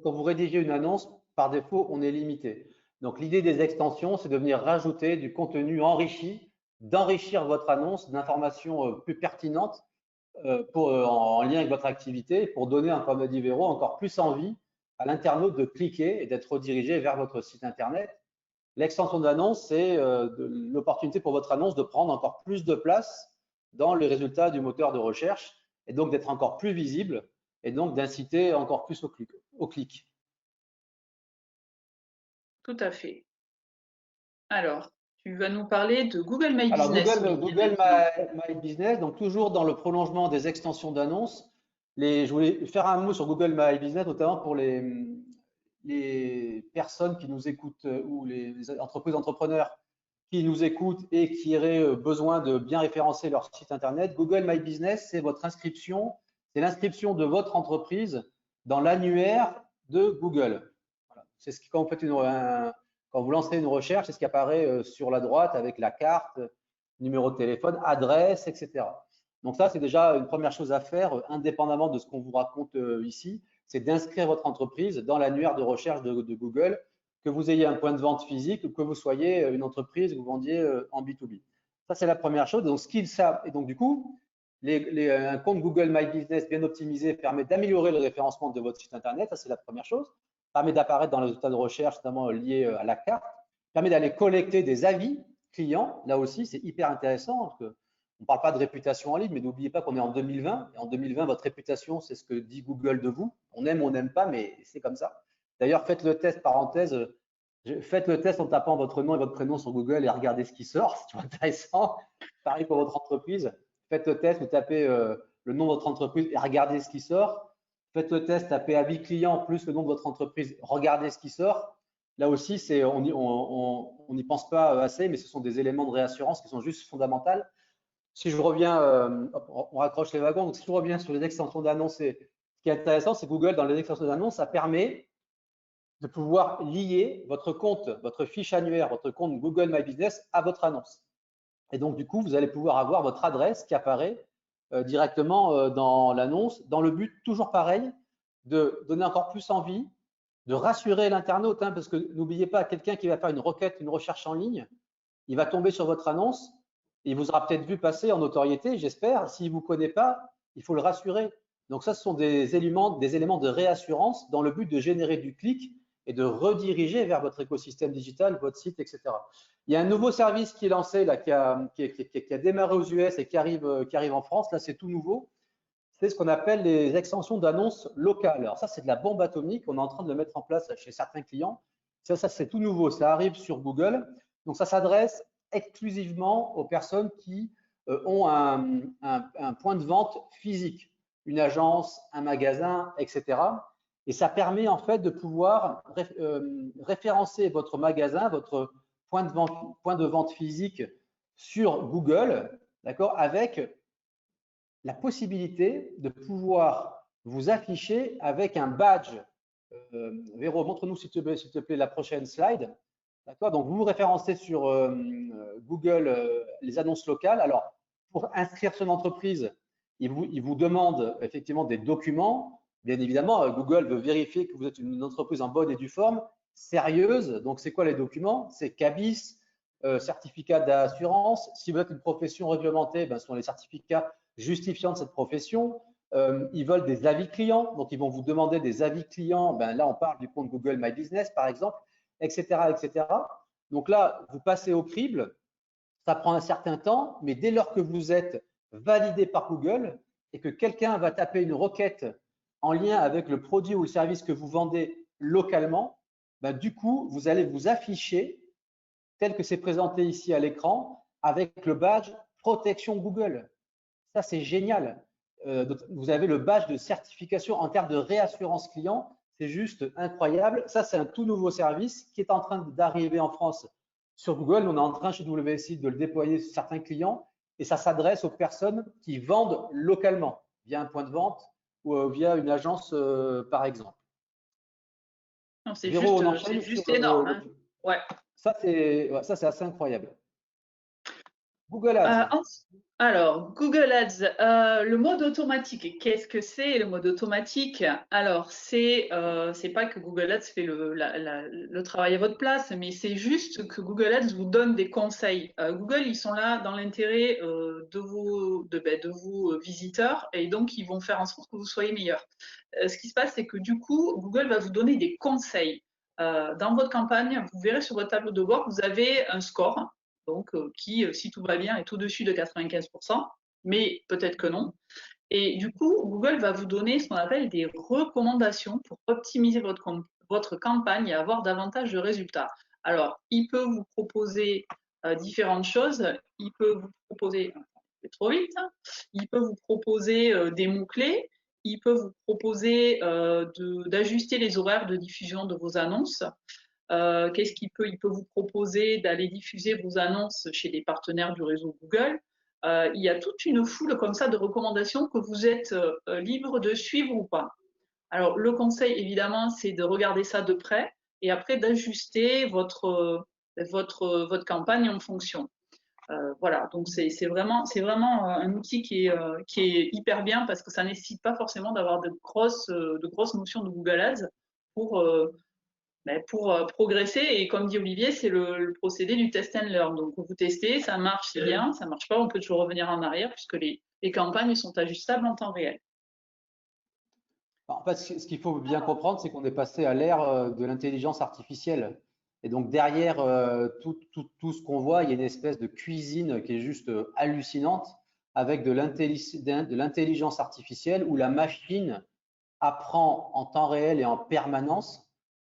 quand vous rédigez une annonce, par défaut, on est limité. Donc, l'idée des extensions, c'est de venir rajouter du contenu enrichi, d'enrichir votre annonce d'informations plus pertinentes en lien avec votre activité, pour donner, comme a dit Véro, encore plus envie à l'internaute de cliquer et d'être redirigé vers votre site internet. L'extension d'annonce, c'est l'opportunité pour votre annonce de prendre encore plus de place dans les résultats du moteur de recherche et donc d'être encore plus visible et donc d'inciter encore plus au clic. Tout à fait. Alors, tu vas nous parler de Google My Business. Alors, Google My Business, donc toujours dans le prolongement des extensions d'annonces. Je voulais faire un mot sur Google My Business, notamment pour les personnes qui nous écoutent ou les entrepreneurs qui nous écoutent et qui auraient besoin de bien référencer leur site internet. Google My Business, c'est votre inscription, c'est l'inscription de votre entreprise dans l'annuaire de Google. Voilà. C'est ce qui, quand vous lancez une recherche, c'est ce qui apparaît sur la droite avec la carte, numéro de téléphone, adresse, etc. Donc ça, c'est déjà une première chose à faire, indépendamment de ce qu'on vous raconte ici, c'est d'inscrire votre entreprise dans l'annuaire de recherche de Google, que vous ayez un point de vente physique ou que vous soyez une entreprise que vous vendiez en B2B. Ça, c'est la première chose. Donc, ce qu'ils savent, et donc du coup, un compte Google My Business bien optimisé permet d'améliorer le référencement de votre site internet. Ça, c'est la première chose. Permet d'apparaître dans les résultats de recherche, notamment liés à la carte. Permet d'aller collecter des avis clients. Là aussi, c'est hyper intéressant parce que on ne parle pas de réputation en ligne, mais n'oubliez pas qu'on est en 2020. Et en 2020, votre réputation, c'est ce que dit Google de vous. On aime ou on n'aime pas, mais c'est comme ça. D'ailleurs, faites le test, parenthèse, faites le test en tapant votre nom et votre prénom sur Google et regardez ce qui sort. C'est intéressant. Pareil pour votre entreprise. Faites le test, vous tapez le nom de votre entreprise et regardez ce qui sort. Faites le test, tapez avis client plus le nom de votre entreprise, regardez ce qui sort. Là aussi, on n'y pense pas assez, mais ce sont des éléments de réassurance qui sont juste fondamentaux. Si je reviens, on raccroche les wagons. Donc, si je reviens sur les extensions d'annonces, ce qui est intéressant, c'est Google, dans les extensions d'annonces, ça permet de pouvoir lier votre compte, votre fiche annuaire, votre compte Google My Business à votre annonce. Et donc, du coup, vous allez pouvoir avoir votre adresse qui apparaît directement dans l'annonce, dans le but, toujours pareil, de donner encore plus envie, de rassurer l'internaute, hein, parce que n'oubliez pas, quelqu'un qui va faire une requête, une recherche en ligne, il va tomber sur votre annonce, il vous aura peut-être vu passer en notoriété, j'espère. S'il ne vous connaît pas, il faut le rassurer. Donc ça, ce sont des éléments de réassurance dans le but de générer du clic et de rediriger vers votre écosystème digital, votre site, etc. Il y a un nouveau service qui est lancé, là, qui a démarré aux US et qui arrive en France. Là, c'est tout nouveau. C'est ce qu'on appelle les extensions d'annonces locales. Alors ça, c'est de la bombe atomique. On est en train de le mettre en place chez certains clients. Ça c'est tout nouveau. Ça arrive sur Google. Donc, ça s'adresse exclusivement aux personnes qui ont un point de vente physique, une agence, un magasin, etc. Et ça permet en fait de pouvoir référencer votre magasin, votre point de vente physique sur Google, d'accord, avec la possibilité de pouvoir vous afficher avec un badge. Véro, montre-nous s'il te plaît la prochaine slide. D'accord. Donc, vous vous référencez sur Google les annonces locales. Alors, pour inscrire son entreprise, il vous demande effectivement des documents. Bien évidemment, Google veut vérifier que vous êtes une entreprise en bonne et due forme, sérieuse. Donc, c'est quoi les documents? C'est CABIS, certificat d'assurance. Si vous êtes une profession réglementée, ben, ce sont les certificats justifiant de cette profession. Ils veulent des avis clients, donc ils vont vous demander des avis clients. Ben, là, on parle du compte Google My Business, par exemple, etc., etc. Donc là, vous passez au crible, ça prend un certain temps, mais dès lors que vous êtes validé par Google et que quelqu'un va taper une requête en lien avec le produit ou le service que vous vendez localement, ben, du coup, vous allez vous afficher tel que c'est présenté ici à l'écran avec le badge protection Google. Ça, c'est génial. Vous avez le badge de certification en termes de réassurance client. C'est juste incroyable. Ça, c'est un tout nouveau service qui est en train d'arriver en France sur Google. On est en train chez WSI de le déployer sur certains clients et ça s'adresse aux personnes qui vendent localement via un point de vente ou via une agence, par exemple. C'est juste énorme. Hein. Ouais. Ça, c'est assez incroyable. Google Ads. Alors, Google Ads, le mode automatique, qu'est-ce que c'est le mode automatique? Alors, c'est pas que Google Ads fait le travail à votre place, mais c'est juste que Google Ads vous donne des conseils. Google, ils sont là dans l'intérêt de vous visiteurs, et donc ils vont faire en sorte que vous soyez meilleur. Ce qui se passe, c'est que du coup, Google va vous donner des conseils. Dans votre campagne, vous verrez sur votre tableau de bord, vous avez un score. Donc, qui, si tout va bien, est au-dessus de 95%, mais peut-être que non. Et du coup, Google va vous donner ce qu'on appelle des recommandations pour optimiser votre campagne et avoir davantage de résultats. Alors, il peut vous proposer différentes choses. Il peut vous proposer, trop vite, hein, il peut vous proposer des mots-clés. Il peut vous proposer d'ajuster les horaires de diffusion de vos annonces. Qu'est-ce qu'il peut? Il peut vous proposer d'aller diffuser vos annonces chez des partenaires du réseau Google. Il y a toute une foule comme ça de recommandations que vous êtes libre de suivre ou pas. Alors, le conseil, évidemment, c'est de regarder ça de près et après d'ajuster votre campagne en fonction. Voilà, donc c'est vraiment un outil qui est hyper bien parce que ça nécessite pas forcément d'avoir de grosses notions de Google Ads pour, progresser. Et comme dit Olivier, c'est le procédé du test and learn. Donc vous testez, ça marche, c'est bien, ça marche pas, on peut toujours revenir en arrière puisque les campagnes sont ajustables en temps réel. En fait, ce qu'il faut bien comprendre, c'est qu'on est passé à l'ère de l'intelligence artificielle. Et donc derrière tout ce qu'on voit, il y a une espèce de cuisine qui est juste hallucinante avec de l'intelligence artificielle où la machine apprend en temps réel et en permanence.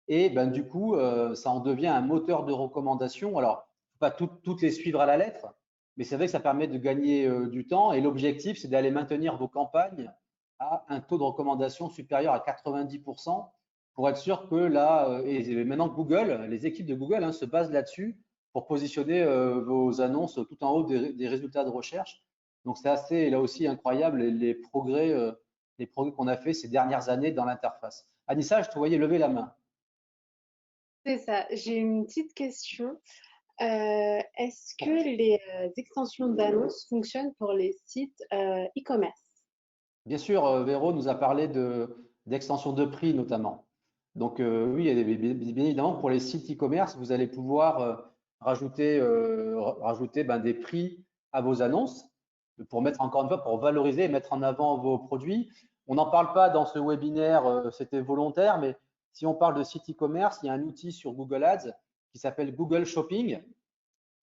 Et ben, du coup, ça en devient un moteur de recommandation. Alors, pas toutes les suivre à la lettre, mais c'est vrai que ça permet de gagner du temps. Et l'objectif, c'est d'aller maintenir vos campagnes à un taux de recommandation supérieur à 90% pour être sûr que là, et maintenant Google, les équipes de Google se basent là-dessus pour positionner vos annonces tout en haut des résultats de recherche. Donc, c'est assez, là aussi, incroyable les progrès qu'on a fait ces dernières années dans l'interface. Anissa, je te voyais lever la main. C'est ça. J'ai une petite question. Est-ce que les extensions d'annonces fonctionnent pour les sites e-commerce? Bien sûr, Véro nous a parlé d'extension de prix notamment. Donc oui, bien évidemment, pour les sites e-commerce, vous allez pouvoir rajouter des prix à vos annonces pour mettre encore une fois, pour valoriser et mettre en avant vos produits. On n'en parle pas dans ce webinaire, c'était volontaire, mais si on parle de site e-commerce, il y a un outil sur Google Ads qui s'appelle Google Shopping.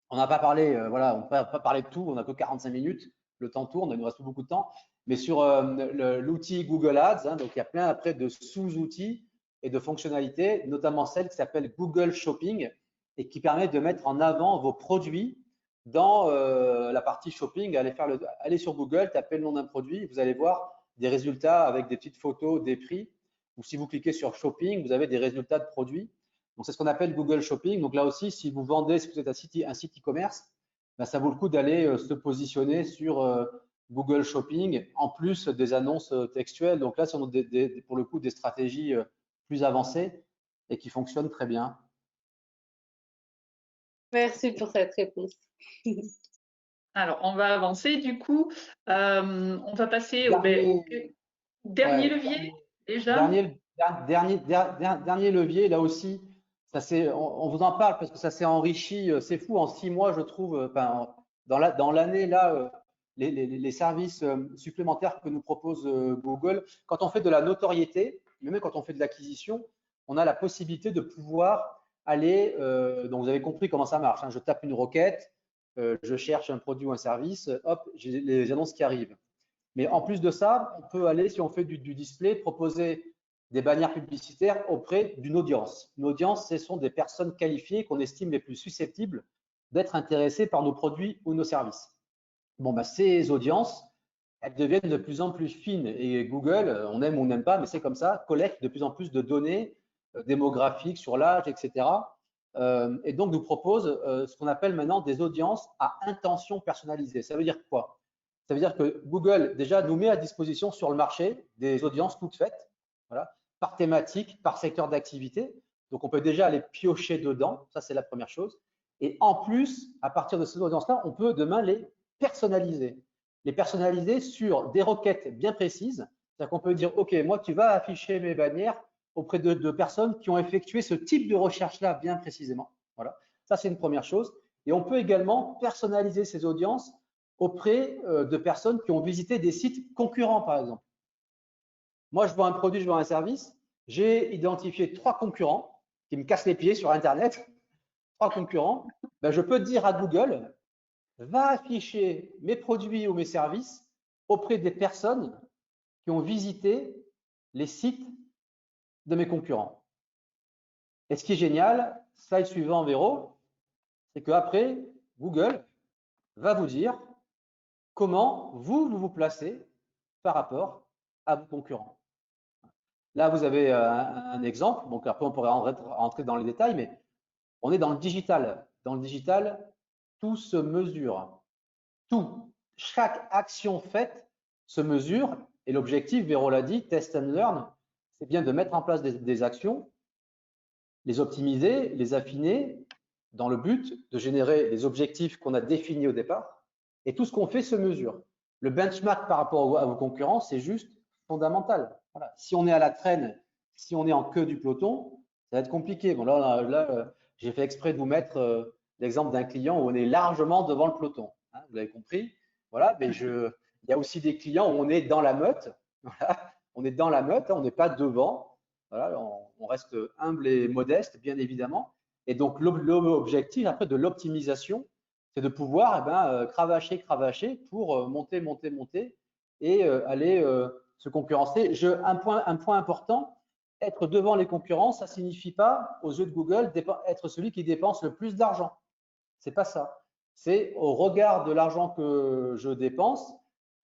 On n'a pas parlé, voilà, on n'a pas parlé de tout, on n'a que 45 minutes, le temps tourne, il nous reste pas beaucoup de temps. Mais sur l'outil Google Ads, donc il y a plein après de sous-outils et de fonctionnalités, notamment celle qui s'appelle Google Shopping et qui permet de mettre en avant vos produits dans la partie shopping. Allez sur Google, tapez le nom d'un produit, vous allez voir des résultats avec des petites photos, des prix. Ou si vous cliquez sur Shopping, vous avez des résultats de produits. Donc, c'est ce qu'on appelle Google Shopping. Donc, là aussi, si vous vendez, si vous êtes un site e-commerce, ben, ça vaut le coup d'aller se positionner sur Google Shopping en plus des annonces textuelles. Donc là, ce sont pour le coup des stratégies plus avancées et qui fonctionnent très bien. Merci pour cette réponse. Alors, on va avancer du coup. On va passer au dernier levier déjà. Dernier levier, là aussi, on vous en parle parce que ça s'est enrichi, c'est fou, en 6 mois, je trouve, dans l'année, là, les services supplémentaires que nous propose Google, quand on fait de la notoriété, mais même quand on fait de l'acquisition, on a la possibilité de pouvoir aller, donc vous avez compris comment ça marche, je tape une requête, je cherche un produit ou un service, hop, j'ai les annonces qui arrivent. Mais en plus de ça, on peut aller, si on fait du display, proposer des bannières publicitaires auprès d'une audience. Une audience, ce sont des personnes qualifiées qu'on estime les plus susceptibles d'être intéressées par nos produits ou nos services. Bon, bah, ces audiences, elles deviennent de plus en plus fines et Google, on aime ou on n'aime pas, mais c'est comme ça, collecte de plus en plus de données démographiques sur l'âge, etc. Et donc nous propose ce qu'on appelle maintenant des audiences à intention personnalisée. Ça veut dire quoi? Ça veut dire que Google déjà nous met à disposition sur le marché des audiences toutes faites, voilà, par thématique, par secteur d'activité. Donc on peut déjà aller piocher dedans, ça c'est la première chose. Et en plus, à partir de ces audiences-là, on peut demain les personnaliser. Les personnaliser sur des requêtes bien précises. C'est-à-dire qu'on peut dire, OK, moi tu vas afficher mes bannières auprès de personnes qui ont effectué ce type de recherche-là bien précisément. Voilà, ça c'est une première chose. Et on peut également personnaliser ces audiences auprès de personnes qui ont visité des sites concurrents, par exemple. Moi, je vends un produit, je vends un service. J'ai identifié 3 concurrents qui me cassent les pieds sur Internet. 3 concurrents. Ben, je peux dire à Google, va afficher mes produits ou mes services auprès des personnes qui ont visité les sites de mes concurrents. Et ce qui est génial, slide suivant, Véro, c'est qu'après, Google va vous dire comment vous placez par rapport à vos concurrents. Là, vous avez un exemple. Donc, après, on pourrait rentrer dans les détails, mais on est dans le digital. Dans le digital, tout se mesure. Tout. Chaque action faite se mesure. Et l'objectif, Véro l'a dit, test and learn, c'est bien de mettre en place des actions, les optimiser, les affiner dans le but de générer les objectifs qu'on a définis au départ. Et tout ce qu'on fait se mesure. Le benchmark par rapport à vos concurrents, c'est juste fondamental. Voilà. Si on est à la traîne, si on est en queue du peloton, ça va être compliqué. Bon, là j'ai fait exprès de vous mettre l'exemple d'un client où on est largement devant le peloton. Hein, vous l'avez compris. Voilà, mais il y a aussi des clients où on est dans la meute. Voilà, on est dans la meute, hein, on n'est pas devant. Voilà, on reste humble et modeste, bien évidemment. Et donc, l'objectif après de l'optimisation, c'est de pouvoir cravacher pour monter et aller se concurrencer. Un point important, être devant les concurrents, ça ne signifie pas, aux yeux de Google, être celui qui dépense le plus d'argent. C'est pas ça. C'est au regard de l'argent que je dépense,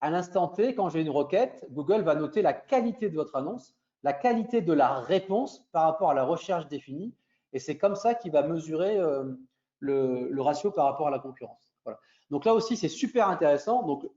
à l'instant T, quand j'ai une requête, Google va noter la qualité de votre annonce, la qualité de la réponse par rapport à la recherche définie, et c'est comme ça qu'il va mesurer le ratio par rapport à la concurrence. Voilà. Donc là aussi, c'est super intéressant. Donc,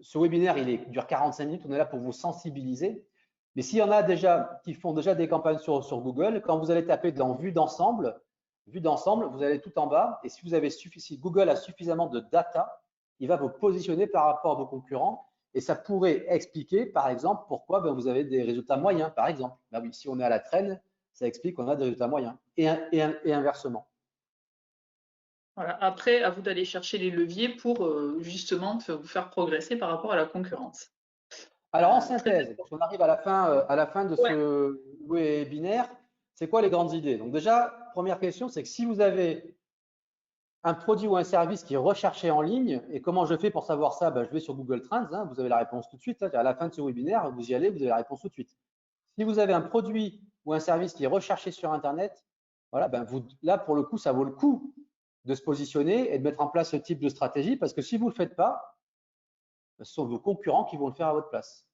ce webinaire, dure 45 minutes. On est là pour vous sensibiliser. Mais s'il y en a déjà qui font déjà des campagnes sur Google, quand vous allez taper dans vue d'ensemble, vous allez tout en bas. Et si Google a suffisamment de data, il va vous positionner par rapport à vos concurrents. Et ça pourrait expliquer, par exemple, pourquoi vous avez des résultats moyens, par exemple. Oui, si on est à la traîne, ça explique qu'on a des résultats moyens. Et inversement. Voilà. Après, à vous d'aller chercher les leviers pour justement vous faire progresser par rapport à la concurrence. Alors, en synthèse, on arrive à la fin de ce webinaire, c'est quoi les grandes idées? Donc déjà, première question, c'est que si vous avez un produit ou un service qui est recherché en ligne, et comment je fais pour savoir ça? Je vais sur Google Trends, hein, vous avez la réponse tout de suite. Hein, à la fin de ce webinaire, vous y allez, vous avez la réponse tout de suite. Si vous avez un produit ou un service qui est recherché sur Internet, voilà, là, pour le coup, ça vaut le coup de se positionner et de mettre en place ce type de stratégie, parce que si vous ne le faites pas, ce sont vos concurrents qui vont le faire à votre place.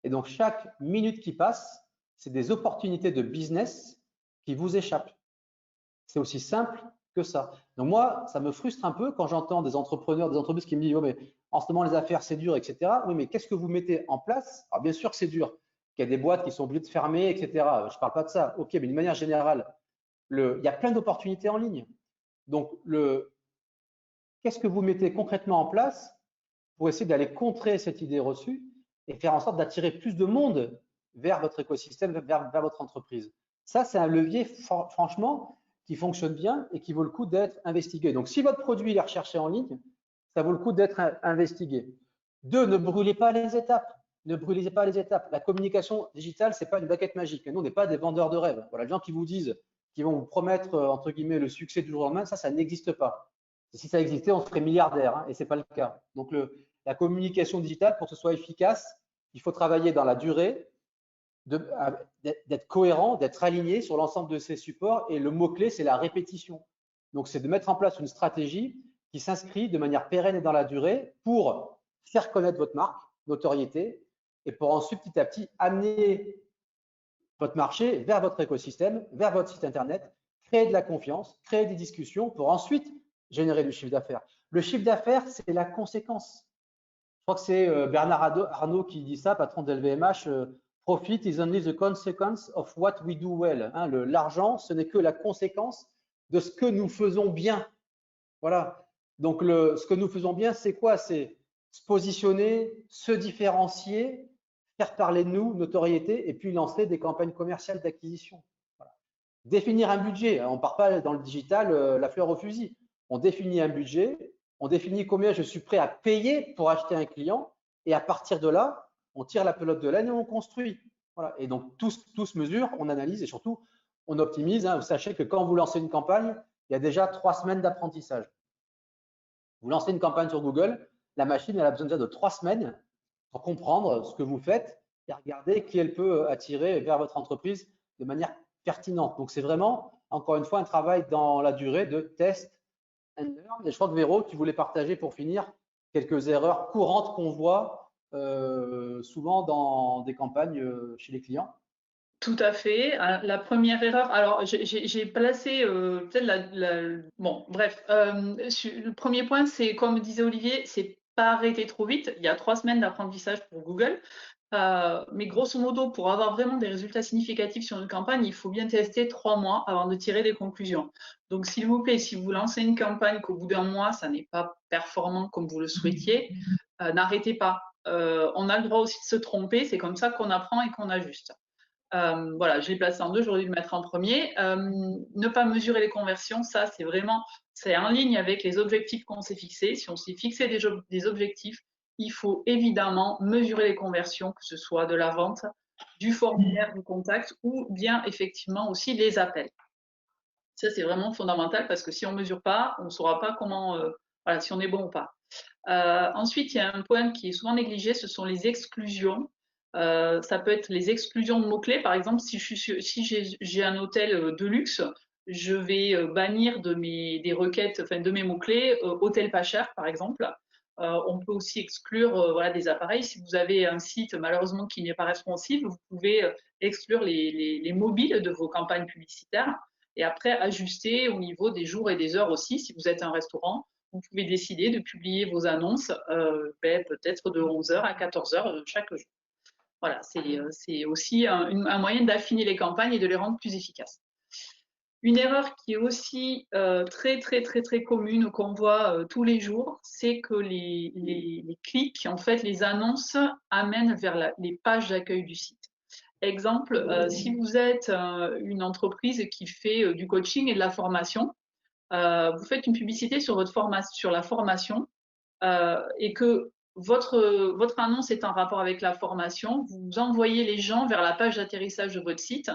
Et donc, chaque minute qui passe, c'est des opportunités de business qui vous échappent. C'est aussi simple que ça. Donc moi, ça me frustre un peu quand j'entends des entrepreneurs, des entreprises qui me disent « Oh, mais en ce moment, les affaires, c'est dur, etc. » Oui, mais qu'est-ce que vous mettez en place? Alors, bien sûr que c'est dur, qu'il y a des boîtes qui sont obligées de fermer, etc. Je ne parle pas de ça. OK, mais d'une manière générale, il y a plein d'opportunités en ligne. Donc, qu'est-ce que vous mettez concrètement en place pour essayer d'aller contrer cette idée reçue et faire en sorte d'attirer plus de monde vers votre écosystème, vers votre entreprise? Ça, c'est un levier, franchement, qui fonctionne bien et qui vaut le coup d'être investigué. Donc, si votre produit est recherché en ligne, ça vaut le coup d'être investigué. 2, ne brûlez pas les étapes. Ne brûlez pas les étapes. La communication digitale, ce n'est pas une baguette magique. Nous, on n'est pas des vendeurs de rêves. Voilà, les gens qui vous disent, qui vont vous promettre, entre guillemets, le succès du jour au lendemain, ça n'existe pas. Si ça existait, on serait milliardaire, hein, et ce n'est pas le cas. Donc, la communication digitale, pour que ce soit efficace, il faut travailler dans la durée, d'être cohérent, d'être aligné sur l'ensemble de ces supports. Et le mot-clé, c'est la répétition. Donc, c'est de mettre en place une stratégie qui s'inscrit de manière pérenne et dans la durée pour faire connaître votre marque, notoriété, et pour ensuite, petit à petit, amener votre marché vers votre écosystème, vers votre site Internet, créer de la confiance, créer des discussions pour ensuite générer du chiffre d'affaires. Le chiffre d'affaires, c'est la conséquence. Je crois que c'est Bernard Arnault qui dit ça, patron de LVMH. Profit is only the consequence of what we do well. Hein, l'argent, ce n'est que la conséquence de ce que nous faisons bien. Voilà. Donc, ce que nous faisons bien, c'est quoi? C'est se positionner, se différencier, faire parler de nous, notoriété, et puis lancer des campagnes commerciales d'acquisition. Voilà. Définir un budget. On ne part pas dans le digital la fleur au fusil. On définit un budget, on définit combien je suis prêt à payer pour acheter un client, et à partir de là, on tire la pelote de laine et on construit. Voilà. Et donc, tout se mesure, on analyse et surtout, on optimise. Hein. Vous sachez que quand vous lancez une campagne, il y a déjà 3 semaines d'apprentissage. Vous lancez une campagne sur Google, la machine elle a besoin déjà de 3 semaines pour comprendre ce que vous faites et regarder qui elle peut attirer vers votre entreprise de manière pertinente. Donc, c'est vraiment, encore une fois, un travail dans la durée de test and learn. Et je crois que Véro, tu voulais partager pour finir quelques erreurs courantes qu'on voit souvent dans des campagnes chez les clients. Tout à fait. La première erreur, alors j'ai placé peut-être bon, bref. Le premier point, c'est comme disait Olivier, c'est pas arrêter trop vite. Il y a 3 semaines d'apprentissage pour Google. Mais grosso modo, pour avoir vraiment des résultats significatifs sur une campagne, il faut bien tester 3 mois avant de tirer des conclusions. Donc, s'il vous plaît, si vous lancez une campagne qu'au bout d'un mois, ça n'est pas performant comme vous le souhaitiez, n'arrêtez pas. On a le droit aussi de se tromper, c'est comme ça qu'on apprend et qu'on ajuste. Voilà, je l'ai placé en deux, j'aurais dû le mettre en premier. Ne pas mesurer les conversions, ça c'est en ligne avec les objectifs qu'on s'est fixés. Si on s'est fixé des objectifs, il faut évidemment mesurer les conversions, que ce soit de la vente, du formulaire, du contact ou bien effectivement aussi les appels. Ça c'est vraiment fondamental parce que si on ne mesure pas, on ne saura pas comment, voilà, si on est bon ou pas. Ensuite, il y a un point qui est souvent négligé, ce sont les exclusions. Ça peut être les exclusions de mots-clés. Par exemple, si j'ai un hôtel de luxe, je vais bannir des requêtes, enfin de mes mots-clés, hôtel pas cher, par exemple. On peut aussi exclure voilà, des appareils. Si vous avez un site malheureusement qui n'est pas responsive, vous pouvez exclure les mobiles de vos campagnes publicitaires et après ajuster au niveau des jours et des heures aussi. Si vous êtes un restaurant, vous pouvez décider de publier vos annonces peut-être de 11h à 14h chaque jour. Voilà, c'est aussi un moyen d'affiner les campagnes et de les rendre plus efficaces. Une erreur qui est aussi très commune qu'on voit tous les jours, c'est que les clics, en fait, les annonces amènent vers les pages d'accueil du site. Exemple, si vous êtes une entreprise qui fait du coaching et de la formation, vous faites une publicité sur la formation et que votre annonce est en rapport avec la formation, vous envoyez les gens vers la page d'atterrissage de votre site,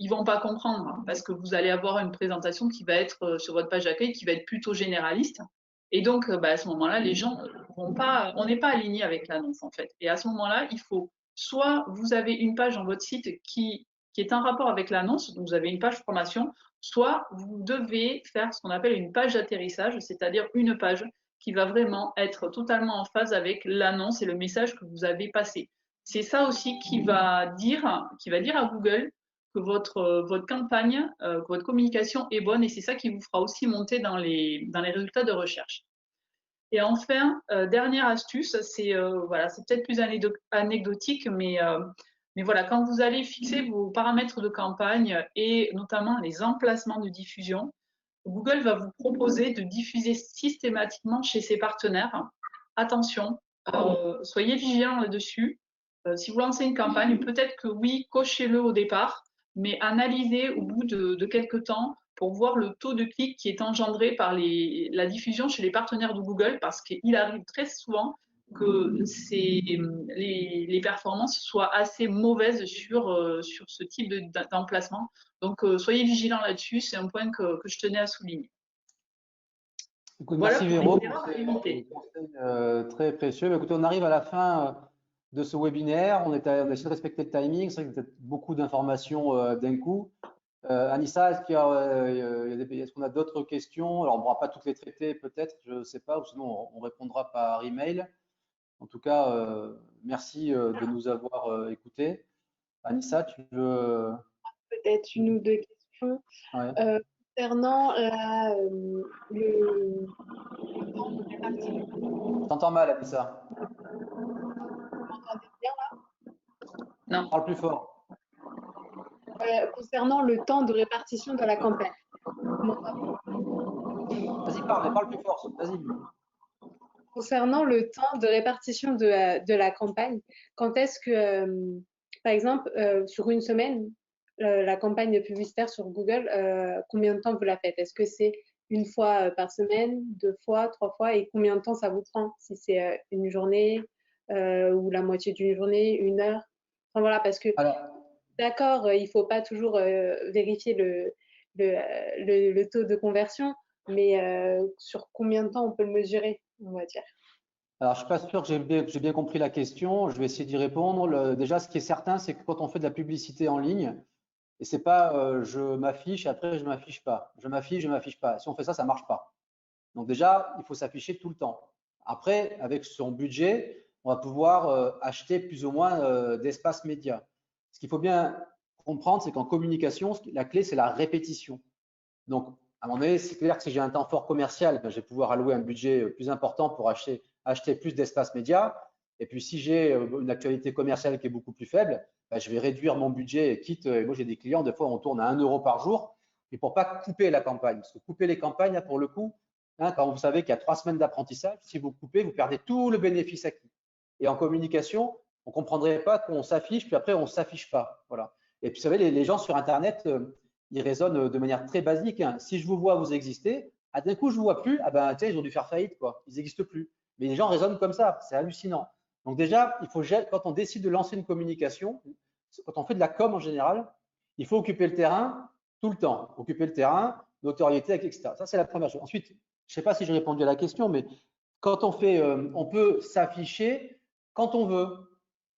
ils vont pas comprendre hein, parce que vous allez avoir une présentation qui va être sur votre page d'accueil qui va être plutôt généraliste. Et donc, à ce moment-là, les gens vont pas, on n'est pas aligné avec l'annonce en fait. Et à ce moment-là, il faut soit vous avez une page dans votre site qui est en rapport avec l'annonce, donc vous avez une page formation, soit vous devez faire ce qu'on appelle une page d'atterrissage, c'est-à-dire une page qui va vraiment être totalement en phase avec l'annonce et le message que vous avez passé. C'est ça aussi qui va dire à Google que votre campagne, que votre communication est bonne et c'est ça qui vous fera aussi monter dans les résultats de recherche. Et enfin, dernière astuce, c'est voilà, c'est peut-être plus anecdotique, mais voilà, quand vous allez fixer vos paramètres de campagne et notamment les emplacements de diffusion, Google va vous proposer de diffuser systématiquement chez ses partenaires. Attention, soyez vigilants là-dessus. Si vous lancez une campagne, peut-être que oui, cochez-le au départ, mais analysez au bout de quelques temps pour voir le taux de clic qui est engendré par la diffusion chez les partenaires de Google, parce qu'il arrive très souvent que les performances soient assez mauvaises sur ce type d'emplacement. Donc, soyez vigilants là-dessus, c'est un point que je tenais à souligner. Écoute, Voilà merci pour Véro les erreurs à pour éviter. ces conseils très précieux. Mais écoutez, on arrive à la fin de ce webinaire. On a essayé de respecter le timing. C'est vrai que peut-être beaucoup d'informations d'un coup. Anissa, est-ce qu'on a d'autres questions? Alors, on ne pourra pas toutes les traiter, peut-être, je ne sais pas, ou sinon on répondra par email. En tout cas, merci de nous avoir écoutés. Anissa, tu veux… Peut-être une ou deux questions. Ouais. Concernant le temps de répartition. Je t'entends mal, Anissa. Vous m'entendez bien Non. Parle plus fort. là? Concernant le temps de répartition de la campagne. Vas-y, parle, mais parle plus fort. Vas-y. Concernant le temps de répartition de la campagne, quand est-ce que, par exemple, sur une semaine, la campagne publicitaire sur Google, combien de temps vous la faites? Est-ce que c'est une fois par semaine, deux fois, trois fois, et combien de temps ça vous prend? Si c'est une journée ou la moitié d'une journée, une heure? Enfin voilà, parce que Alors, d'accord, il ne faut pas toujours vérifier le taux de conversion, mais sur combien de temps on peut le mesurer, on va dire. alors, je ne suis pas sûr que j'ai bien compris la question. Je vais essayer d'y répondre. Déjà, ce qui est certain, c'est que quand on fait de la publicité en ligne, et c'est pas je m'affiche, après je m'affiche pas. Je m'affiche, je m'affiche pas. Si on fait ça, ça marche pas. Donc déjà, il faut s'afficher tout le temps. Après, avec son budget, on va pouvoir acheter plus ou moins d'espace média. Ce qu'il faut bien comprendre, c'est qu'en communication, la clé, c'est la répétition. Donc, à un moment donné, c'est clair que si j'ai un temps fort commercial, ben, je vais pouvoir allouer un budget plus important pour acheter plus d'espace média. Et puis, si j'ai une actualité commerciale qui est beaucoup plus faible, bah, je vais réduire mon budget, quitte, moi j'ai des clients, des fois on tourne à 1 euro par jour, et pour pas couper la campagne. Parce que couper les campagnes, là, pour le coup, hein, quand vous savez qu'il y a 3 semaines d'apprentissage, si vous coupez, vous perdez tout le bénéfice acquis. Et en communication, on ne comprendrait pas qu'on s'affiche, puis après on ne s'affiche pas. Voilà. Et puis, vous savez, les gens sur Internet, ils raisonnent de manière très basique, hein. Si je vous vois, vous existez, ah, d'un coup, je ne vous vois plus, ah ben, tiens, ils ont dû faire faillite, quoi. Ils n'existent plus. Mais les gens raisonnent comme ça, c'est hallucinant. Donc déjà, quand on décide de lancer une communication, quand on fait de la com en général, il faut occuper le terrain tout le temps. Occuper le terrain, notoriété, etc. Ça, c'est la première chose. Ensuite, je ne sais pas si j'ai répondu à la question, mais quand on fait, on peut s'afficher quand on veut,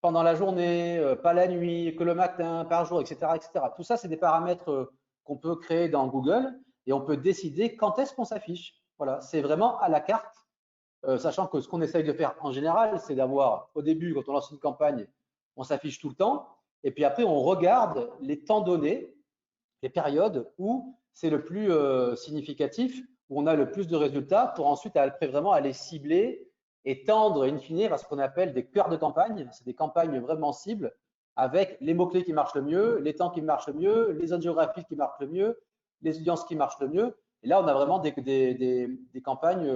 pendant la journée, pas la nuit, que le matin, par jour, etc., etc. Tout ça, c'est des paramètres qu'on peut créer dans Google et on peut décider quand est-ce qu'on s'affiche. Voilà, c'est vraiment à la carte, sachant que ce qu'on essaye de faire en général, c'est d'avoir, au début, quand on lance une campagne, on s'affiche tout le temps, et puis après, on regarde les temps donnés, les périodes où c'est le plus significatif, où on a le plus de résultats, pour ensuite après vraiment aller cibler et tendre in fine vers ce qu'on appelle des cœurs de campagne. C'est des campagnes vraiment cibles avec les mots-clés qui marchent le mieux, les temps qui marchent le mieux, les zones géographiques qui marchent le mieux, les audiences qui marchent le mieux. Et là, on a vraiment des campagnes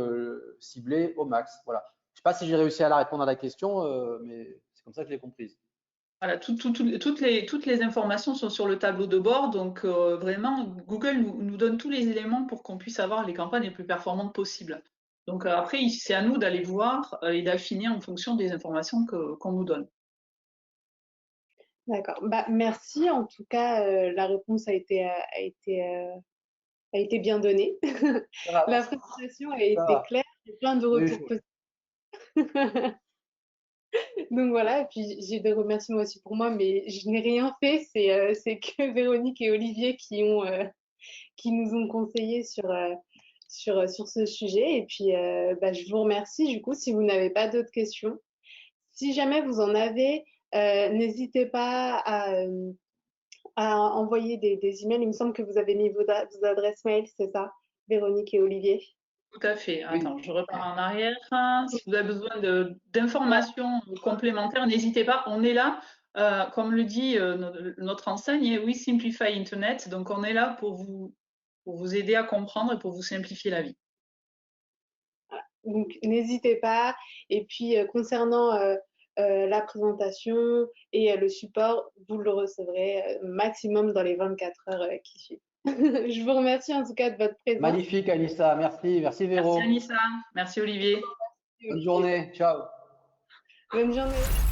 ciblées au max. Voilà. Je ne sais pas si j'ai réussi à la répondre à la question, mais c'est comme ça que je l'ai comprise. Voilà, toutes les informations sont sur le tableau de bord, donc vraiment, Google nous donne tous les éléments pour qu'on puisse avoir les campagnes les plus performantes possibles. Donc après, c'est à nous d'aller voir et d'affiner en fonction des informations qu'on nous donne. D'accord. Bah, merci. En tout cas, la réponse a été bien donnée. La présentation a été claire. J'ai plein de retours positifs. Donc voilà, et puis j'ai des remerciements aussi pour moi, mais je n'ai rien fait. C'est que Véronique et Olivier qui nous ont conseillé sur ce sujet. Et puis, bah, je vous remercie. Du coup, si vous n'avez pas d'autres questions, si jamais vous en avez, n'hésitez pas à envoyer des emails. Il me semble que vous avez mis vos adresses mail, c'est ça, Véronique et Olivier? Tout à fait. Oui. Attends, je repars en arrière. Si vous avez besoin d'informations complémentaires, n'hésitez pas. On est là, comme le dit notre enseigne, We Simplify Internet. Donc, on est là pour vous aider à comprendre et pour vous simplifier la vie. Donc, n'hésitez pas. Et puis, concernant la présentation et le support, vous le recevrez maximum dans les 24 heures qui suivent. Je vous remercie en tout cas de votre présence. Magnifique, Anissa. Merci. Merci, Véro. Merci, Anissa. Merci, Olivier. Bonne journée. Ciao. Bonne journée.